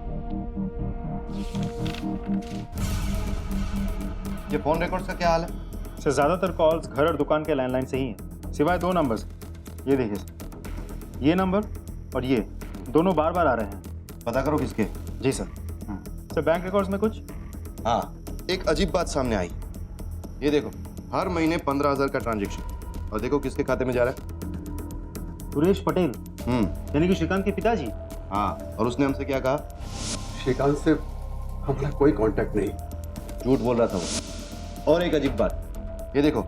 ये फोन रिकॉर्ड्स का क्या हाल है? सर ज्यादातर कॉल्स घर और दुकान के लैंडलाइन से ही हैं, सिवाय 2 नंबर्स। ये देखिए सर, ये नंबर और ये दोनों बार बार आ रहे हैं। पता करो किसके। जी सर। सर बैंक रिकॉर्ड्स में कुछ? हाँ, एक अजीब बात सामने आई। ये देखो, हर महीने 15,000 का ट्रांजैक्शन, और देखो किसके खाते में जा रहा है? सुरेश पटेल, यानी कि श्रीकांत के पिताजी। हाँ, और उसने हमसे क्या कहा? श्रीकांत से हमारा कोई कांटेक्ट नहीं। झूठ बोल रहा था वो। और एक अजीब बात, ये देखो,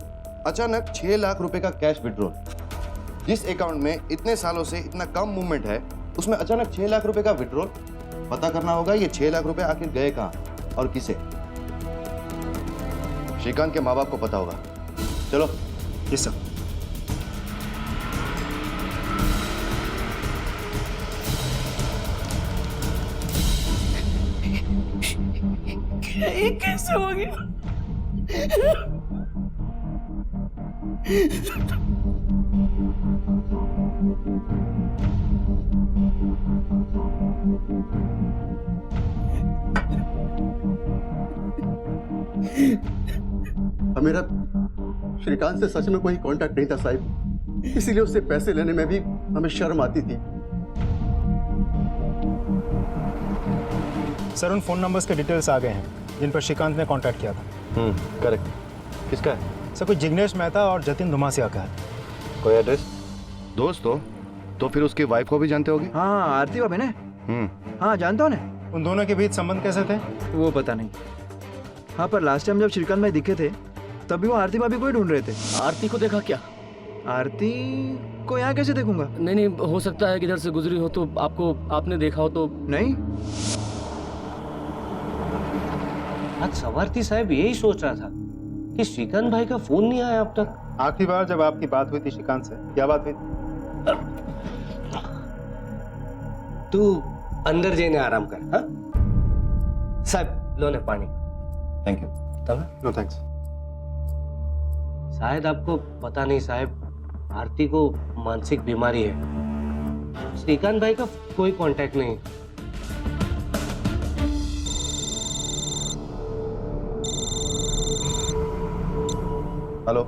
अचानक 6 लाख रुपए का कैश विड्रॉल। जिस अकाउंट में इतने सालों से इतना कम मूवमेंट है उसमें अचानक 6 लाख रुपए का विड्रॉल। पता करना होगा ये 6 लाख रुपए आखिर गए कहाँ और किसे। श्रीकांत के माँ बाप को पता होगा। चलो। Yes sir. ये कैसे हो गया? मेरा श्रीकांत से सच में कोई कांटेक्ट नहीं था साहब, इसीलिए उससे पैसे लेने में भी हमें शर्म आती थी। सर उन फोन नंबर्स के डिटेल्स आ गए हैं जिन पर श्रीकांत ने कांटेक्ट किया था। करेक्ट। किसका है? सर कोई जिग्नेश मेहता और जतिन धुमासिया का है। कोई एड्रेस? दोस्त हो तो फिर उसकी वाइफ को भी जानते होगे? हाँ आरती भाभी ने। हाँ जानता हूँ ना। उन दोनों के बीच संबंध कैसे थे वो पता नहीं। हाँ पर लास्ट टाइम जब श्रीकांत भाई दिखे थे तभी वो आरती भाभी को ही ढूंढ रहे थे। आरती को देखा क्या? आरती को यहाँ कैसे देखूंगा? नहीं हो सकता है कि इधर से गुजरी हो तो आपने देखा हो तो। नहीं। आज सवारती साहब यही सोच रहा था कि श्रीकांत भाई का फोन नहीं आया अब तक। आखिरी बार जब आपकी बात हुई थी श्रीकांत से, क्या बात हुई थी? तू अंदर जाने आराम कर। हाँ साहब लो ने पानी। Thank you. No thanks. शायद आपको पता नहीं साहब, आरती को मानसिक बीमारी है। श्रीकांत भाई का कोई कांटेक्ट नहीं। हेलो।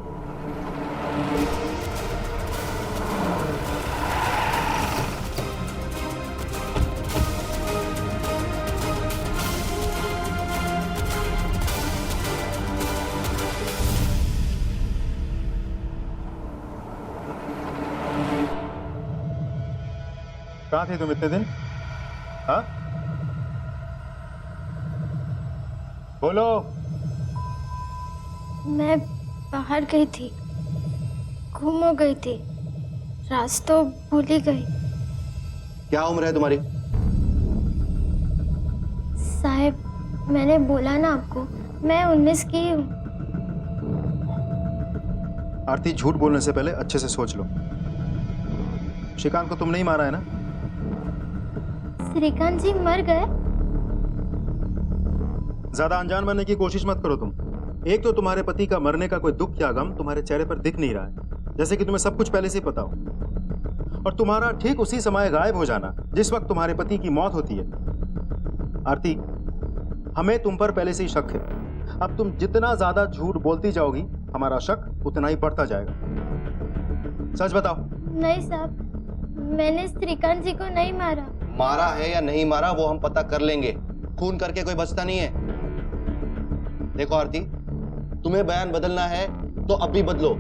कहाँ थे तुम इतने दिन? हाँ बोलो। मैं बाहर गई थी, घूम गई थी, रास्ता भूल ही गई। क्या उम्र है तुम्हारी? साहब मैंने बोला ना आपको, मैं 19 की हूँ। आरती झूठ बोलने से पहले अच्छे से सोच लो। श्रीकांत को तुम नहीं मारा है ना? श्रीकांत जी मर गए? ज्यादा अनजान बनने की कोशिश मत करो तुम। एक तो तुम्हारे पति का मरने का कोई दुख या गम तुम्हारे चेहरे पर दिख नहीं रहा है, जैसे कि तुम्हें सब कुछ पहले से ही पता हो। और तुम्हारा ठीक उसी समय गायब हो जाना जिस वक्त तुम्हारे पति की मौत होती है। आरती, हमें तुम पर पहले से ही शक है। अब तुम जितना ज्यादा झूठ बोलती जाओगी हमारा शक उतना ही बढ़ता जाएगा। सच बताओ। नहीं साहब, मैंने श्रीकांत जी को नहीं मारा। मारा है या नहीं मारा वो हम पता कर लेंगे। खून करके कोई बचता नहीं है। देखो आरती, तुम्हें बयान बदलना है तो अब भी बदलो,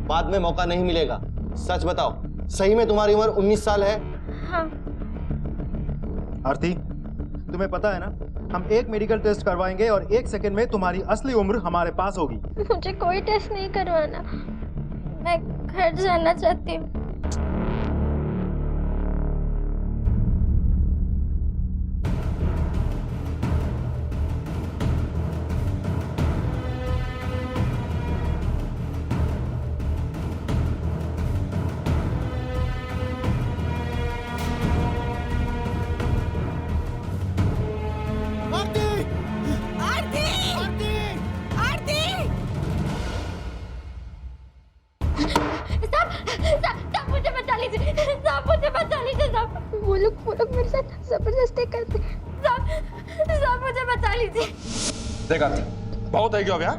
बाद में मौका नहीं मिलेगा। सच बताओ, सही में तुम्हारी उम्र 19 साल है? हाँ। आरती, तुम्हें पता है ना, हम एक मेडिकल टेस्ट करवाएंगे और 1 सेकंड में तुम्हारी असली उम्र हमारे पास होगी। मुझे कोई टेस्ट नहीं करवाना, मैं घर जाना चाहती हूँ। वो लोग मेरे साथ जबरदस्ती करते। साहब मुझे बचा लीजिए। देख आरती, बहुत है क्या हो गया?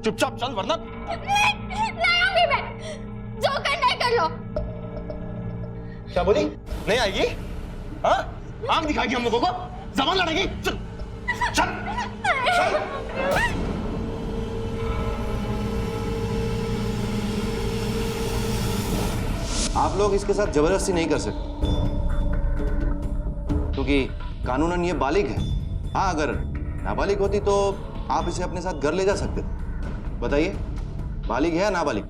चुपचाप चल वरना। नहीं आऊंगी मैं, जो करना है कर लो। क्या बोली? नहीं आएगी? हाँ? आंख दिखाएगी हम लोगों को? जबान लड़ेगी? चल चल चल। आप लोग इसके साथ जबरदस्ती नहीं कर सकते क्योंकि कानूनन ये बालिग है। हाँ, अगर नाबालिग होती तो आप इसे अपने साथ घर ले जा सकते थे। बताइए, बालिग है या नाबालिग?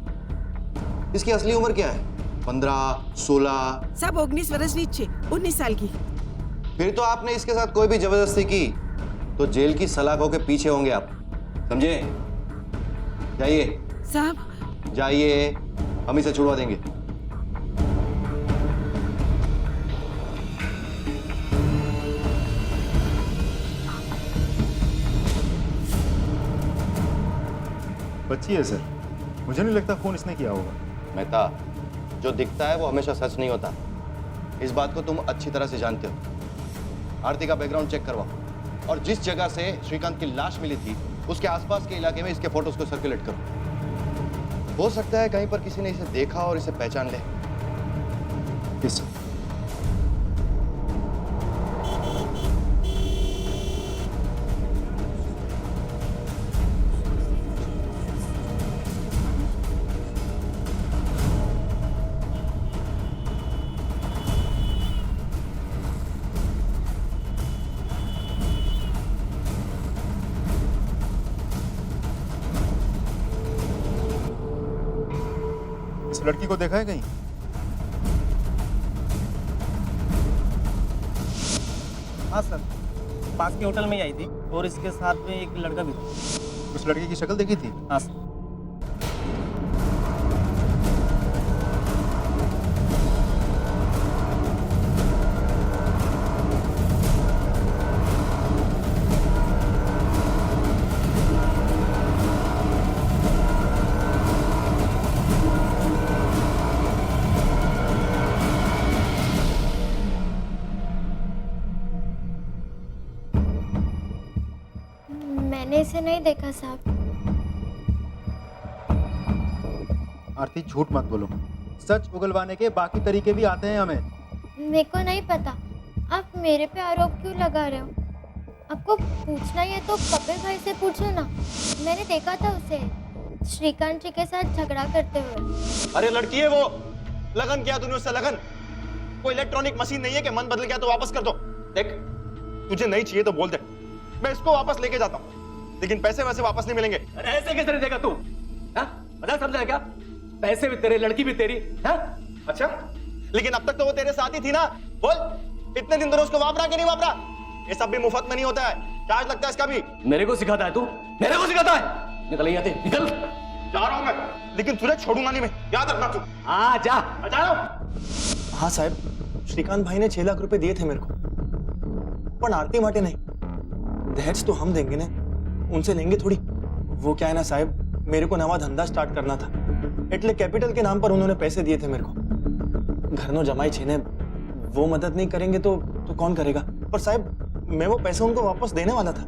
इसकी असली उम्र क्या है? 15, 16? सब 19 वर्ष नीचे, 19 साल की। फिर तो आपने इसके साथ कोई भी जबरदस्ती की तो जेल की सलाखों के पीछे होंगे आप, समझे? जाइए साहब। जाइए, हम इसे छुड़वा देंगे। बच्ची है सर, मुझे नहीं लगता फोन इसने किया होगा। मेहता, जो दिखता है वो हमेशा सच नहीं होता। इस बात को तुम अच्छी तरह से जानते हो। आरती का बैकग्राउंड चेक करवाओ और जिस जगह से श्रीकांत की लाश मिली थी उसके आसपास के इलाके में इसके फोटोज को सर्कुलेट करो। हो सकता है कहीं पर किसी ने इसे देखा और इसे पहचान ले। Yes sir. इस लड़की को देखा है कहीं? हाँ सर, पास के होटल में ही आई थी और इसके साथ में एक लड़का भी था। उस लड़के की शक्ल देखी थी? हाँ सर। मैंने इसे नहीं देखा साहब। आरती झूठ मत बोलो, सच उगलवाने के बाकी तरीके भी आते हैं हमें। मेरे को नहीं पता, आप मेरे पे आरोप क्यों लगा रहे हो? आपको पूछना ही है तो कपिल भाई से पूछो ना। मैंने देखा था उसे श्रीकांत जी के साथ झगड़ा करते हुए। अरे लड़की है वो, लगन किया तूने उससे? लगन कोई इलेक्ट्रॉनिक मशीन नहीं है कि मन बदल गया तो वापस कर दो। देख, तुझे नहीं चाहिए तो बोल दे, मैं इसको वापस लेके जाता हूँ, लेकिन पैसे वैसे वापस नहीं मिलेंगे। अरे ऐसे कैसे देगा तू? मजाक समझा क्या? पैसे भी तेरे, लड़की भी तेरी। हाँ? अच्छा, लेकिन अब तक तो वो तेरे साथ ही थी ना। बोल, इतने दिन उसको वापरा कि नहीं वापरा? ये सब भी मुफ्त में नहीं होता है, चार्ज लगता है इसका भी। मेरे को सिखाता है तू? मेरे को सिखाता है? निकल यहाँ से, निकल। जा रहा हूँ मैं, लेकिन तुझे छोड़ूंगा नहीं मैं, याद रखना तू। हाँ जा। जा रहा हूँ। हाँ साहब, श्रीकांत भाई ने 6 लाख रुपए दिए थे मेरे को, पर आरती माटे नहीं। दहेज तो हम देंगे ना, उनसे लेंगे थोड़ी। वो क्या है ना साहब, मेरे को नवा धंधा स्टार्ट करना था, એટલે कैपिटल के नाम पर उन्होंने पैसे दिए थे मेरे को। घर नो जमाई छीने, वो मदद नहीं करेंगे तो कौन करेगा? पर साहब, मैं वो पैसे उनको वापस देने वाला था।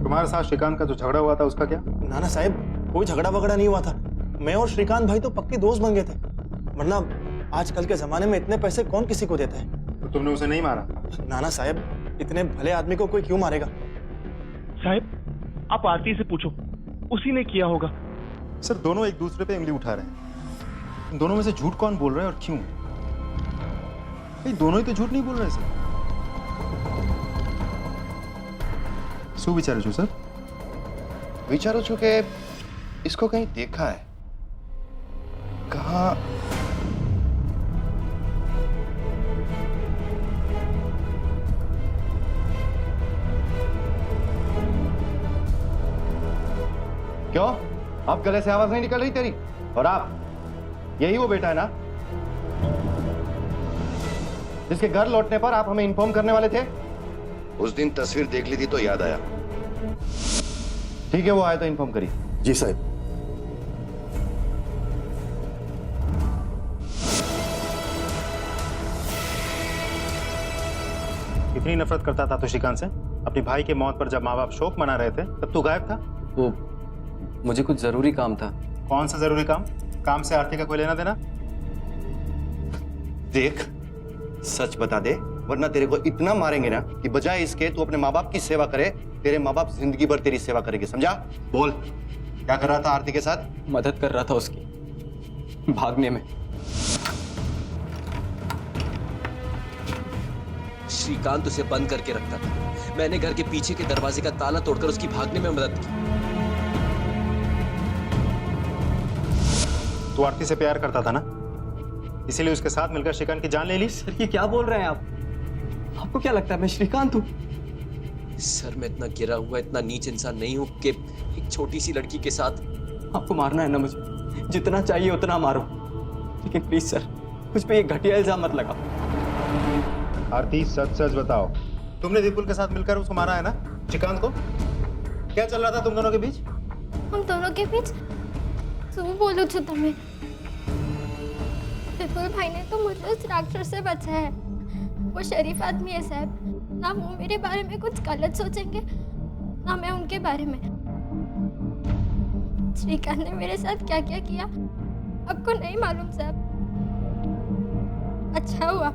तुम्हारे साथ श्रीकांत का जो झगड़ा हुआ था उसका क्या? ना साहब, कोई झगड़ा वगड़ा नहीं हुआ था। मैं और श्रीकांत भाई तो पक्के दोस्त बन गए थे, वरना आजकल के जमाने में इतने पैसे कौन किसी को देता है? तो तुमने उसे नहीं मारा? ना साहब, इतने भले आदमी को कोई क्यों मारेगा? साहब, आप आरती से पूछो, उसी ने किया होगा। सर, दोनों एक दूसरे पे उंगली उठा रहे हैं। इन दोनों में से झूठ कौन बोल रहा है और क्यों? दोनों ही तो झूठ नहीं बोल रहे सर। શું વિચારો છો સર? विचारो છું કે इसको कहीं देखा है। कहाँ? क्यों? अब गले से आवाज नहीं निकल रही तेरी? और आप, यही वो बेटा है ना जिसके घर लौटने पर आप हमें इन्फॉर्म करने वाले थे? उस दिन तस्वीर देख ली थी तो याद आया। ठीक है, वो आए तो इन्फॉर्म करिए। जी साहब। इतनी नफरत करता था तो श्रीकांत से? अपने भाई के मौत पर जब माँ बाप शोक मना रहे थे तब तू गायब था। वो मुझे कुछ जरूरी काम था। कौन सा जरूरी काम? काम से आरती का कोई लेना देना? देख, सच बता दे, वरना तेरे को इतना मारेंगे ना कि बजाय इसके तू अपने माँ बाप की सेवा करे, तेरे माँ बाप जिंदगी भर तेरी सेवा करेंगे, समझा? बोल, क्या कर रहा था आरती के साथ? मदद कर रहा था उसकी भागने में। श्रीकांत उसे बंद करके रखता था, मैंने घर के पीछे के दरवाजे का ताला तोड़कर उसकी भागने में मदद की। तू आरती से प्यार करता था ना, इसीलिए उसके साथ मिलकर श्रीकांत की जान ले ली। सर ये क्या बोल रहे हैं आप? आपको क्या लगता है मैं श्रीकांत हूँ? सर मैं इतना गिरा हुआ, इतना नीच इंसान नहीं हूँ कि एक छोटी सी लड़की के साथ। आपको मारना है ना मुझे, जितना चाहिए उतना मारो, लेकिन प्लीज सर मुझ पे ये घटिया इल्जाम मत लगाओ। आरती सच सच बताओ, तुमने विपुल के साथ मिलकर उसको मारा है ना, श्रीकांत को? क्या चल रहा था तुम दोनों के बीच? हम दोनों के बीच શું બોલું છું તમે? विपुल भाई ने तो मुझे उस राक्षस से बचाया है। वो शरीफ आदमी है साहब, ना वो मेरे बारे में कुछ गलत सोचेंगे ना मैं उनके बारे में। श्रीकांत ने मेरे साथ क्या क्या किया आपको नहीं मालूम साहब। अच्छा हुआ,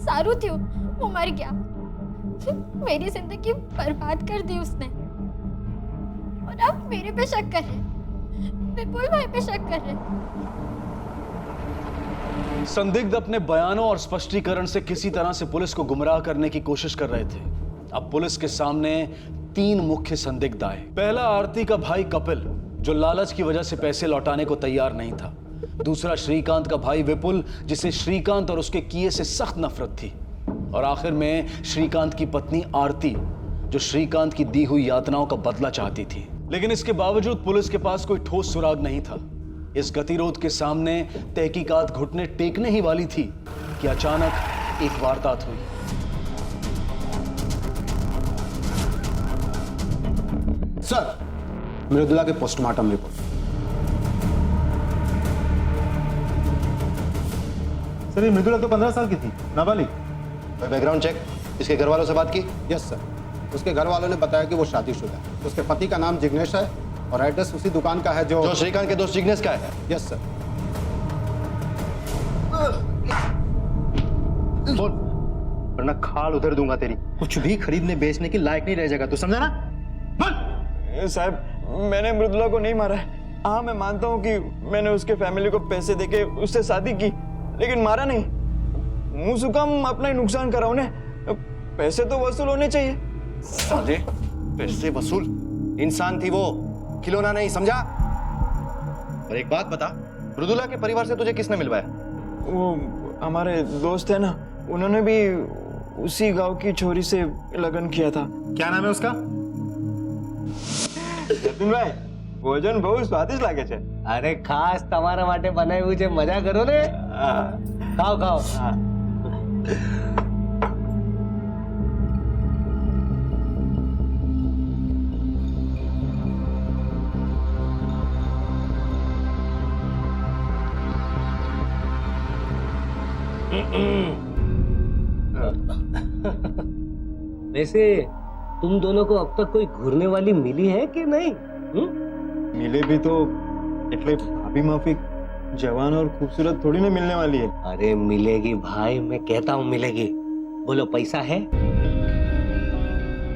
सारू थी वो मर गया, मेरी जिंदगी बर्बाद कर दी उसने। और अब मेरे पे शक कर रहे, विपुल भाई पे शक कर रहे। संदिग्ध अपने बयानों और स्पष्टीकरण से किसी तरह से पुलिस को गुमराह करने की कोशिश कर रहे थे। अब पुलिस के सामने 3 मुख्य संदिग्ध आए। पहला आरती का भाई कपिल, जो लालच की वजह से पैसे लौटाने को तैयार नहीं था। दूसरा श्रीकांत का भाई विपुल, जिसे श्रीकांत और उसके किए से सख्त नफरत थी। और आखिर में श्रीकांत की पत्नी आरती, जो श्रीकांत की दी हुई यातनाओं का बदला चाहती थी। लेकिन इसके बावजूद पुलिस के पास कोई ठोस सुराग नहीं था। इस गतिरोध के सामने तहकीकात घुटने टेकने ही वाली थी कि अचानक एक वारदात हुई। सर, मृदुला के पोस्टमार्टम रिपोर्ट। सर ये मृदुला तो 15 साल की थी, नाबालिग। बैकग्राउंड चेक, इसके घर वालों से बात की? यस सर, उसके घर वालों ने बताया कि वो शादीशुदा है। उसके पति का नाम जिग्नेश है और एड्रेस उसी दुकान का है जो श्रीकांत के दोस्त जिग्नेश का है। Yes sir. बोल, वरना खाल उधर दूंगा तेरी। कुछ भी खरीदने बेचने की लायक नहीं रह जाएगा, तू समझा ना? बोल। साहब मैंने मृदुला को नहीं मारा है। हाँ मैं मानता हूँ कि मैंने उसके फैमिली को पैसे देके उससे शादी की, लेकिन मारा नहीं। मुंह सुकम अपना ही नुकसान करा उन्हें। पैसे तो वसूल होने चाहिए। साले, पैसे वसूल? इंसान थी वो, खिलौना नहीं, समझा? और एक बात बता, मृदुला के परिवार से तुझे किसने मिलवाया? वो हमारे दोस्त है ना, उन्होंने भी उसी गांव की छोरी से लगन किया था। क्या नाम है उसका? जतिन भाई, भोजन बहुत स्वादिष्ट लागे छे। अरे खास તમારા માટે બનાવ્યું છે, મજા કરો ને। ખાઓ ખાઓ। वैसे तुम दोनों को अब तक कोई घूरने वाली मिली है कि नहीं? मिले भी तो इतने भाभी माफिक जवान और खूबसूरत थोड़ी ना मिलने वाली है। अरे मिलेगी भाई, मैं कहता हूँ मिलेगी। बोलो पैसा है?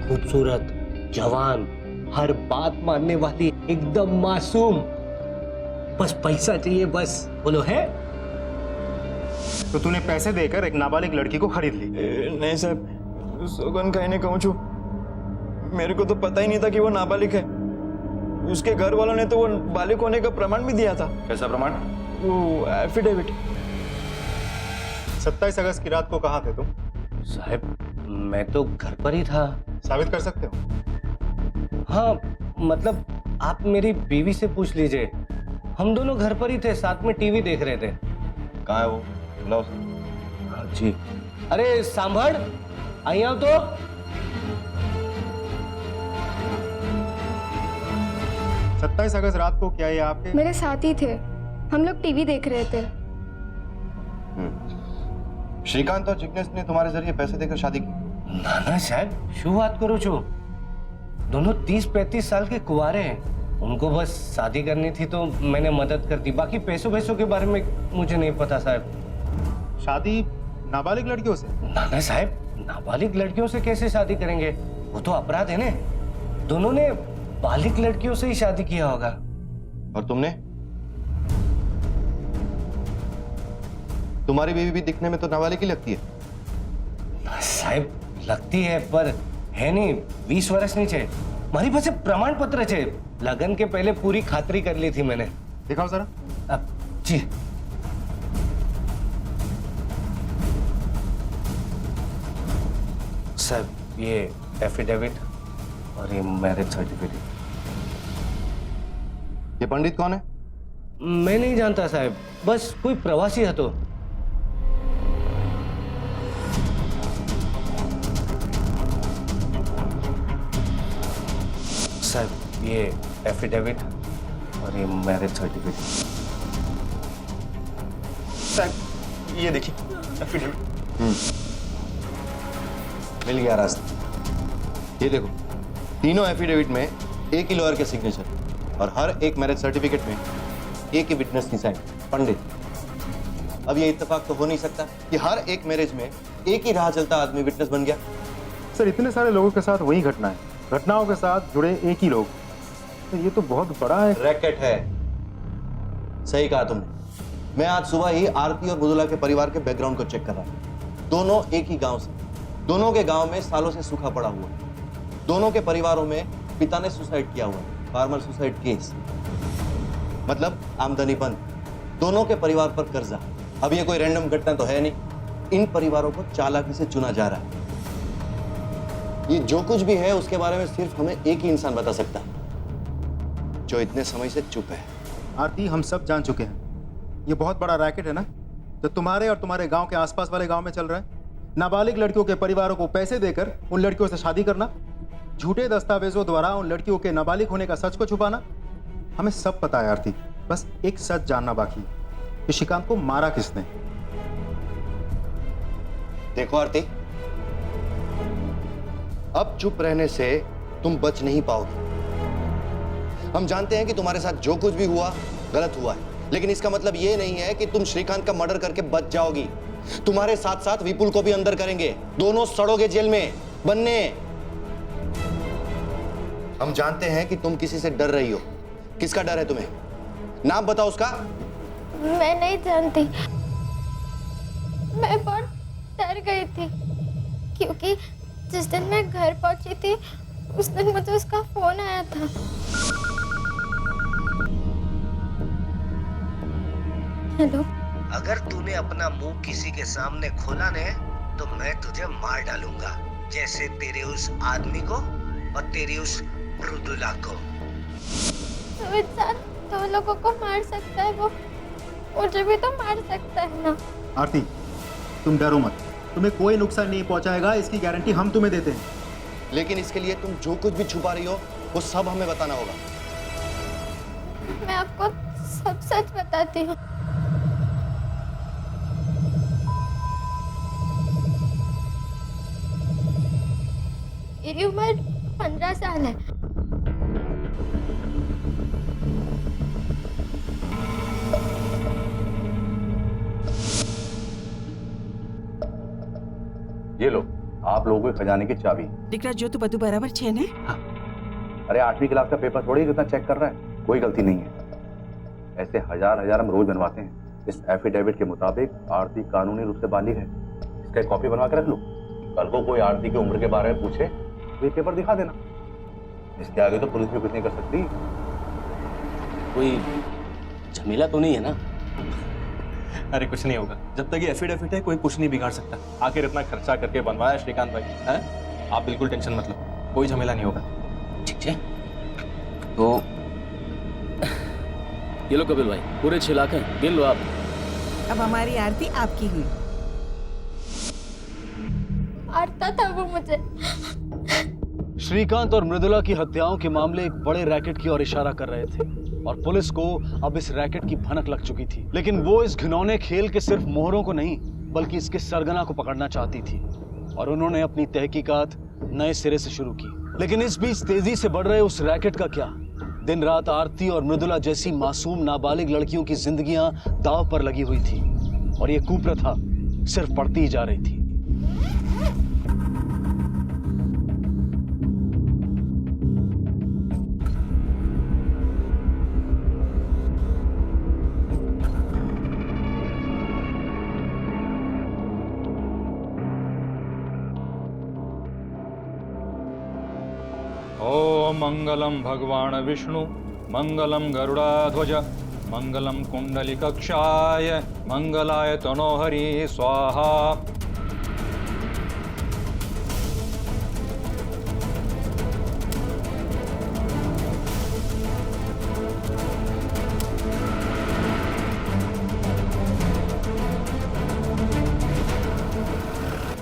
खूबसूरत, जवान, हर बात मानने वाली, एकदम मासूम, बस पैसा चाहिए बस। बोलो है? तो तूने पैसे देकर एक नाबालिग लड़की को खरीद ली? नहीं साहब, सोगन कहने कहूँ छू, मेरे को तो पता ही नहीं था कि वो नाबालिग है। उसके घर वालों ने तो वो बालिग होने का प्रमाण भी दिया था। कैसा प्रमाण? वो एफिडेविट। 27 अगस्त की रात को कहाँ थे तुम? साहब मैं तो घर पर ही था। साबित कर सकते हो? हाँ मतलब आप मेरी बीवी से पूछ लीजिए, हम दोनों घर पर ही थे, साथ में टीवी देख रहे थे। कहाँ है वो? बुलाओ। हाँ जी। अरे सांभड़, आई आओ तो। सत्ताईस अगस्त रात को क्या ये आपके? मेरे साथ ही थे, हम लोग टीवी देख रहे थे। श्रीकांत और जिग्नेश ने तुम्हारे जरिए पैसे देकर शादी की? ना ना साहब, शू बात करो छो, दोनों 30-35 साल के कुंवारे हैं। उनको बस शादी करनी थी तो मैंने मदद कर दी, बाकी पैसों के बारे में मुझे नहीं पता साहब। शादी नाबालिग लड़कियों से? ना ना साहब, नाबालिग लड़कियों से कैसे शादी करेंगे, वो तो अपराध है ना। दोनों ने बालिग लड़कियों से ही शादी किया होगा। और तुमने? तुम्हारी बीवी भी दिखने में तो नाबालिग ही लगती है। साहब लगती है पर है नहीं, 20 वर्ष नहीं छे। मारी पास प्रमाण पत्र छे, लगन के पहले पूरी खातरी कर ली थी मैंने। दिखाओ जरा। अब जी। सर ये एफिडेविट और ये मैरिज सर्टिफिकेट। ये पंडित कौन है? मैं नहीं जानता साहब, बस कोई प्रवासी है तो। सर ये एफिडेविट और ये मैरिज सर्टिफिकेट। साहब ये देखिए एफिडेविट। मिल गया रास्ता। ये देखो, तीनों एफिडेविट में एक ही लॉयर के सिग्नेचर और हर एक मैरिज सर्टिफिकेट में एक ही विटनेस की साइन, पंडित। अब ये इत्तेफाक तो हो नहीं सकता कि हर एक मैरिज में एक ही राह चलता आदमी विटनेस बन गया। सर इतने सारे लोगों के साथ वही घटना है, घटनाओं के साथ जुड़े एक ही लोग, तो ये तो बहुत बड़ा है। रैकेट है। सही कहा तुमने। मैं आज सुबह ही आरती और मृदुला के परिवार के बैकग्राउंड को चेक कर रहा हूं। दोनों एक ही गांव से, दोनों के गांव में सालों से सूखा पड़ा हुआ, दोनों के परिवारों में पिता ने सुसाइड किया हुआ, फार्मर सुसाइड केस, मतलब आमदनी बंद, दोनों के परिवार पर कर्जा। अब ये कोई रैंडम घटना तो है नहीं, इन परिवारों को चालाकी से चुना जा रहा है। ये जो कुछ भी है उसके बारे में सिर्फ हमें एक ही इंसान बता सकता है, जो इतने समय से चुप है। आरती, हम सब जान चुके हैं ये बहुत बड़ा रैकेट है ना, जो तुम्हारे और तुम्हारे गांव के आसपास वाले गांव में चल रहा है। नाबालिग लड़कियों के परिवारों को पैसे देकर उन लड़कियों से शादी करना, झूठे दस्तावेजों द्वारा उन लड़कियों के नाबालिग होने का सच को छुपाना, हमें सब पता है आरती। बस एक सच जानना बाकी है कि श्रीकांत को मारा किसने। देखो आरती, अब चुप रहने से तुम बच नहीं पाओगे। हम जानते हैं कि तुम्हारे साथ जो कुछ भी हुआ गलत हुआ है, लेकिन इसका मतलब ये नहीं है कि तुम श्रीकांत का मर्डर करके बच जाओगी। तुम्हारे साथ साथ विपुल को भी अंदर करेंगे, दोनों सड़ोगे जेल में बनने। हम जानते हैं कि तुम किसी से डर रही हो। किसका डर है तुम्हें? नाम बताओ उसका। मैं नहीं जानती, मैं बहुत डर गई थी क्योंकि जिस दिन मैं घर पहुंची थी उस दिन मुझे उसका फोन आया था। हेलो। अगर तूने अपना मुंह किसी के सामने खोला ने तो मैं तुझे मार डालूंगा, जैसे तेरे उस आदमी को और तेरी उस मृदुला को। तो इंसान दो लोगों को मार सकता है, वो मुझे भी तो मार सकता है ना। आरती, तुम डरो मत, तुम्हें कोई नुकसान नहीं पहुंचाएगा, इसकी गारंटी हम तुम्हें देते हैं। लेकिन इसके लिए तुम जो कुछ भी छुपा रही हो वो सब हमें बताना होगा। मैं आपको सब सच बताती हूँ। मेरी उम्र 15 साल है। ये लो, आप लोगों के खजाने की चाबी। દીકરા જો તું બધું બરાબર છે ને? अरे 8वीं क्लास का पेपर थोड़ी कितना चेक कर रहा है, कोई गलती नहीं है। ऐसे हजार हजार हम रोज बनवाते हैं। इस एफिडेविट के मुताबिक आरती कानूनी रूप से बालिग है। इसका एक कॉपी बनवा के रख लो, कल को कोई आरती की उम्र के बारे में पूछे तो ये पेपर दिखा देना। इसके आगे तो पुलिस भी कुछ नहीं कर सकती। कोई झमेला तो नहीं है ना? अरे कुछ नहीं होगा, जब तक ये एफिडेविट है कोई कुछ नहीं बिगाड़ सकता। आखिर इतना खर्चा करके बनवाया श्रीकांत भाई है, आप बिल्कुल टेंशन मत लो, कोई झमेला नहीं होगा। ठीक है, तो ये लो कपिल भाई, पूरे 6 लाख हैं, गिन लो आप। अब हमारी आरती आपकी हुई। मारता था वो मुझे। श्रीकांत और मृदुला की हत्याओं के मामले एक बड़े रैकेट की ओर इशारा कर रहे थे और पुलिस को अब इस रैकेट की भनक लग चुकी थी। लेकिन वो इस घिनौने खेल के सिर्फ मोहरों को नहीं बल्कि इसके सरगना को पकड़ना चाहती थी और उन्होंने अपनी तहकीकात नए सिरे से शुरू की। लेकिन इस बीच तेजी से बढ़ रहे उस रैकेट का क्या? दिन रात आरती और मृदुला जैसी मासूम नाबालिग लड़कियों की जिंदगियां दांव पर लगी हुई थी और ये कुप्रथा सिर्फ बढ़ती ही जा रही थी। ओम मंगलम भगवान विष्णु मंगलम गरुड़ाध्वज मंगलम कुंडलिकक्षाय मंगलाय तनोहरि स्वाहा।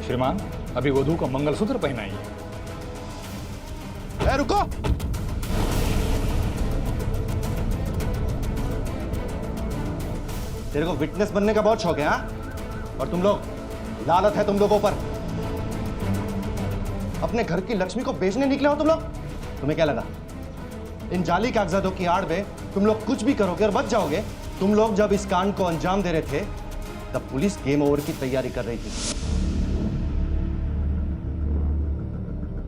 श्रीमान, अभी वधू का मंगलसूत्र पहनाइए। रुको, तेरे को विटनेस बनने का बहुत शौक है, हाँ? और तुम लोग, लालत है तुम लोगों पर। अपने घर की लक्ष्मी को बेचने निकले हो तुम लोग। तुम्हें क्या लगा इन जाली कागजातों की आड़ में तुम लोग कुछ भी करोगे और बच जाओगे? तुम लोग जब इस कांड को अंजाम दे रहे थे तब पुलिस गेम ओवर की तैयारी कर रही थी।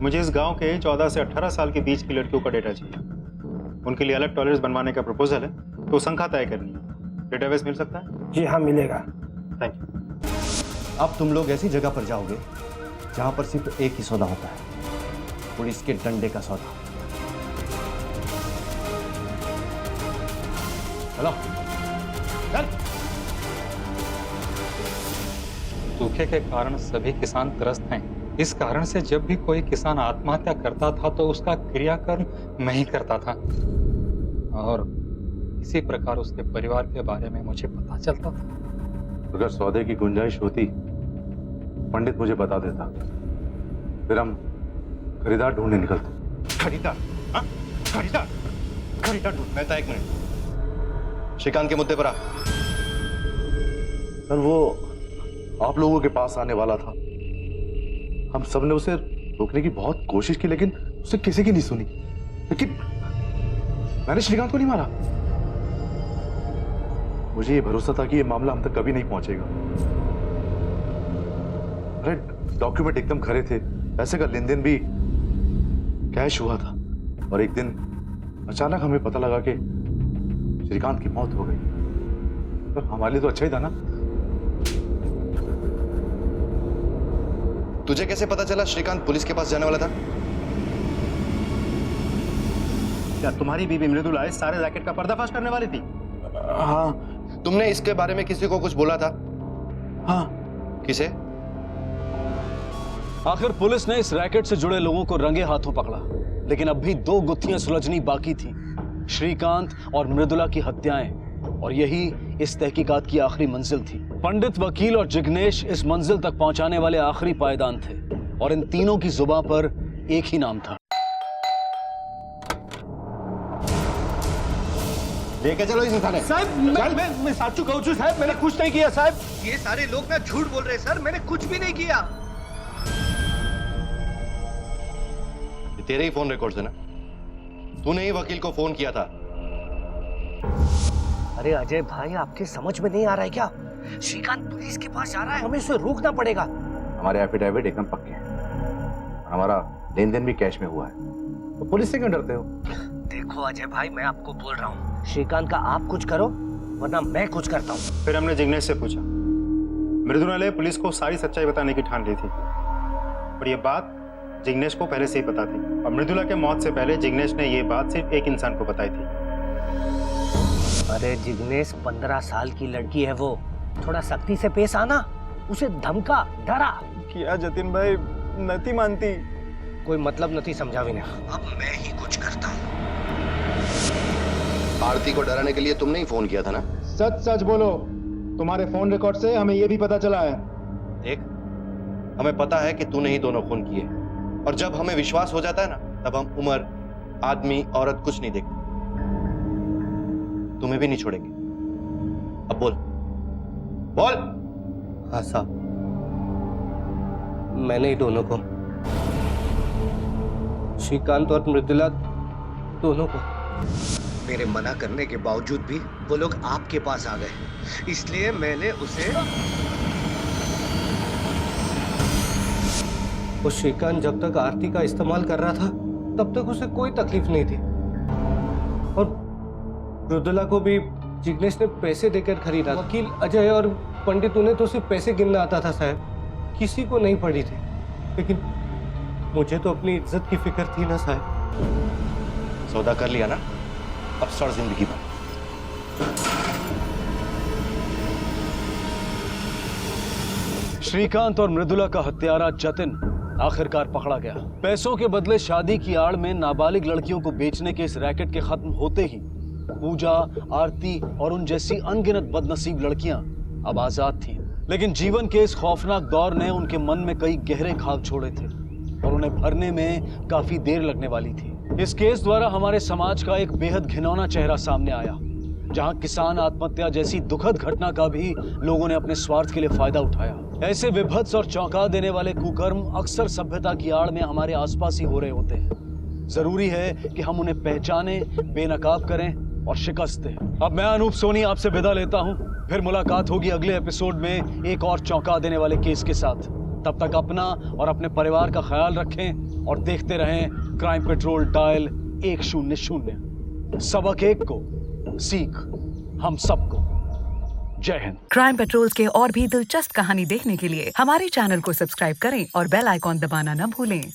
मुझे इस गांव के 14 से 18 साल के बीच की लड़कियों का डेटा चाहिए। उनके लिए अलग टॉलरेंस बनवाने का प्रपोजल है, तो संख्या तय करनी है। डेटाबेस मिल सकता है? जी हाँ, मिलेगा। Thank you. अब तुम लोग ऐसी जगह पर जाओगे जहां पर सिर्फ एक ही सौदा होता है, पुलिस के डंडे का सौदा। चलो चल। सूखे के कारण सभी किसान त्रस्त हैं। इस कारण से जब भी कोई किसान आत्महत्या करता था तो उसका क्रियाकर्म मैं ही करता था, और इसी प्रकार उसके परिवार के बारे में मुझे पता चलता था। अगर सौदे की गुंजाइश होती पंडित मुझे बता देता, फिर हम खरीदार ढूंढने निकलते। खरीदार? हाँ? खरीदार? खरीदार ढूंढ। मैं था, एक मिनट। श्रीकांत के मुद्दे पर आ। सर, वो आप लोगों के पास आने वाला था। हम सब ने उसे रोकने की बहुत कोशिश की, लेकिन उसे किसी की नहीं सुनी। लेकिन मैंने श्रीकांत को नहीं मारा। मुझे ये भरोसा था कि ये मामला हम तक कभी नहीं पहुंचेगा। अरे डॉक्यूमेंट एकदम खरे थे, पैसे का लेन देन भी कैश हुआ था, और एक दिन अचानक हमें पता लगा कि श्रीकांत की मौत हो गई। तो हमारे लिए तो अच्छा ही था ना। तुझे कैसे पता चला श्रीकांत पुलिस के पास जाने वाला था? क्या तुम्हारी बीबी मृदुला इस सारे रैकेट का पर्दाफाश करने वाली थी? हाँ। तुमने इसके बारे में किसी को कुछ बोला था? हाँ। किसे? आखिर पुलिस ने इस रैकेट से जुड़े लोगों को रंगे हाथों पकड़ा, लेकिन अब भी 2 गुत्थियां सुलझनी बाकी थी, श्रीकांत और मृदुला की हत्याएं, और यही इस तहकीकात की आखिरी मंजिल थी। पंडित, वकील और जिग्नेश इस मंजिल तक पहुंचाने वाले आखिरी पायदान थे, और इन तीनों की जुबान पर एक ही नाम था। लेके चलो इसे थाने। साहब, मैं साचू कहूँ छू साहब, मैंने कुछ नहीं किया साहब। ये सारे लोग ना झूठ बोल रहे हैं सर, मैंने कुछ भी नहीं किया। ये तेरे ही फोन रिकॉर्ड्स है ना? तूने ही वकील को फोन किया था। अरे अजय भाई, आपके समझ में नहीं आ रहा है क्या? श्रीकांत पुलिस के पास जा रहा है, हमें उसे रोकना पड़ेगा। हमारे एफिडेविट एकदम पक्के हैं, हमारा लेन देन भी कैश में हुआ है, तो पुलिस से क्यों डरते हो? देखो अजय भाई, मैं आपको बोल रहा हूँ, श्रीकांत का आप कुछ करो वरना मैं कुछ करता हूँ। फिर हमने जिग्नेश से पूछा। मृदुला ने पुलिस को सारी सच्चाई बताने की ठान ली थी, और ये बात जिग्नेश को पहले से ही पता थी, और मृदुला के मौत से पहले जिग्नेश ने ये बात सिर्फ एक इंसान को बताई थी। अरे जिग्नेश 15 साल की लड़की है, वो थोड़ा सख्ती से पेश आना, उसे धमका, डरा। क्या जतिन भाई, नहीं मानती। कोई मतलब नहीं समझा भी नहीं। अब मैं ही कुछ करता हूँ। आरती को डराने के लिए तुमने ही फोन किया था ना? सच सच बोलो, तुम्हारे फोन रिकॉर्ड से हमें यह भी पता चला है। देख, हमें पता है कि तूने ही दोनों खून किए, और जब हमें विश्वास हो जाता है ना, तब हम उम्र, आदमी, औरत कुछ नहीं देखते। तुम्हें भी नहीं छोड़ेंगे। अब बोल बोल। हाँ साहब, मैंने ही दोनों को, श्रीकांत और मृदुला दोनों को। मेरे मना करने के बावजूद भी वो लोग आपके पास आ गए, इसलिए मैंने उसे। वो श्रीकांत जब तक आरती का इस्तेमाल कर रहा था तब तक उसे कोई तकलीफ नहीं थी, और मृदुला को भी जिग्नेश ने पैसे देकर खरीदा। वकील अजय और पंडित, उन्हें तो सिर्फ पैसे गिनना आता था साहब, किसी को नहीं पड़ी थी। लेकिन मुझे तो अपनी इज्जत की फिक्र थी ना साहब। सौदा कर लिया ना, अब सड़ जिंदगी भर। श्रीकांत और मृदुला का हत्यारा जतिन आखिरकार पकड़ा गया। पैसों के बदले शादी की आड़ में नाबालिग लड़कियों को बेचने के इस रैकेट के खत्म होते ही पूजा, आरती और उन जैसी अनगिनत बदनसीब लड़कियां अब आजाद थीं। लेकिन जीवन के इस खौफनाक दौर ने उनके मन में कई गहरे घाव छोड़े थे और उन्हें भरने में काफी देर लगने वाली थी। इस केस द्वारा हमारे समाज का एक बेहद घिनौना चेहरा सामने आया, जहां किसान आत्महत्या जैसी दुखद घटना का भी लोगों ने अपने स्वार्थ के लिए फायदा उठाया। ऐसे विभत्स और चौंका देने वाले कुकर्म अक्सर सभ्यता की आड़ में हमारे आसपास ही हो रहे होते हैं। जरूरी है कि हम उन्हें पहचाने, बेनकाब करें और शिकस्त दें। अब मैं अनूप सोनी आपसे विदा लेता हूं। फिर मुलाकात होगी अगले एपिसोड में एक और चौंका देने वाले केस के साथ। तब तक अपना और अपने परिवार का ख्याल रखें और देखते रहें क्राइम पेट्रोल डायल 100। सबक एक को सीख हम सबको। जय हिंद। क्राइम पेट्रोल के और भी दिलचस्प कहानी देखने के लिए हमारे चैनल को सब्सक्राइब करें और बेल आइकॉन दबाना न भूलें।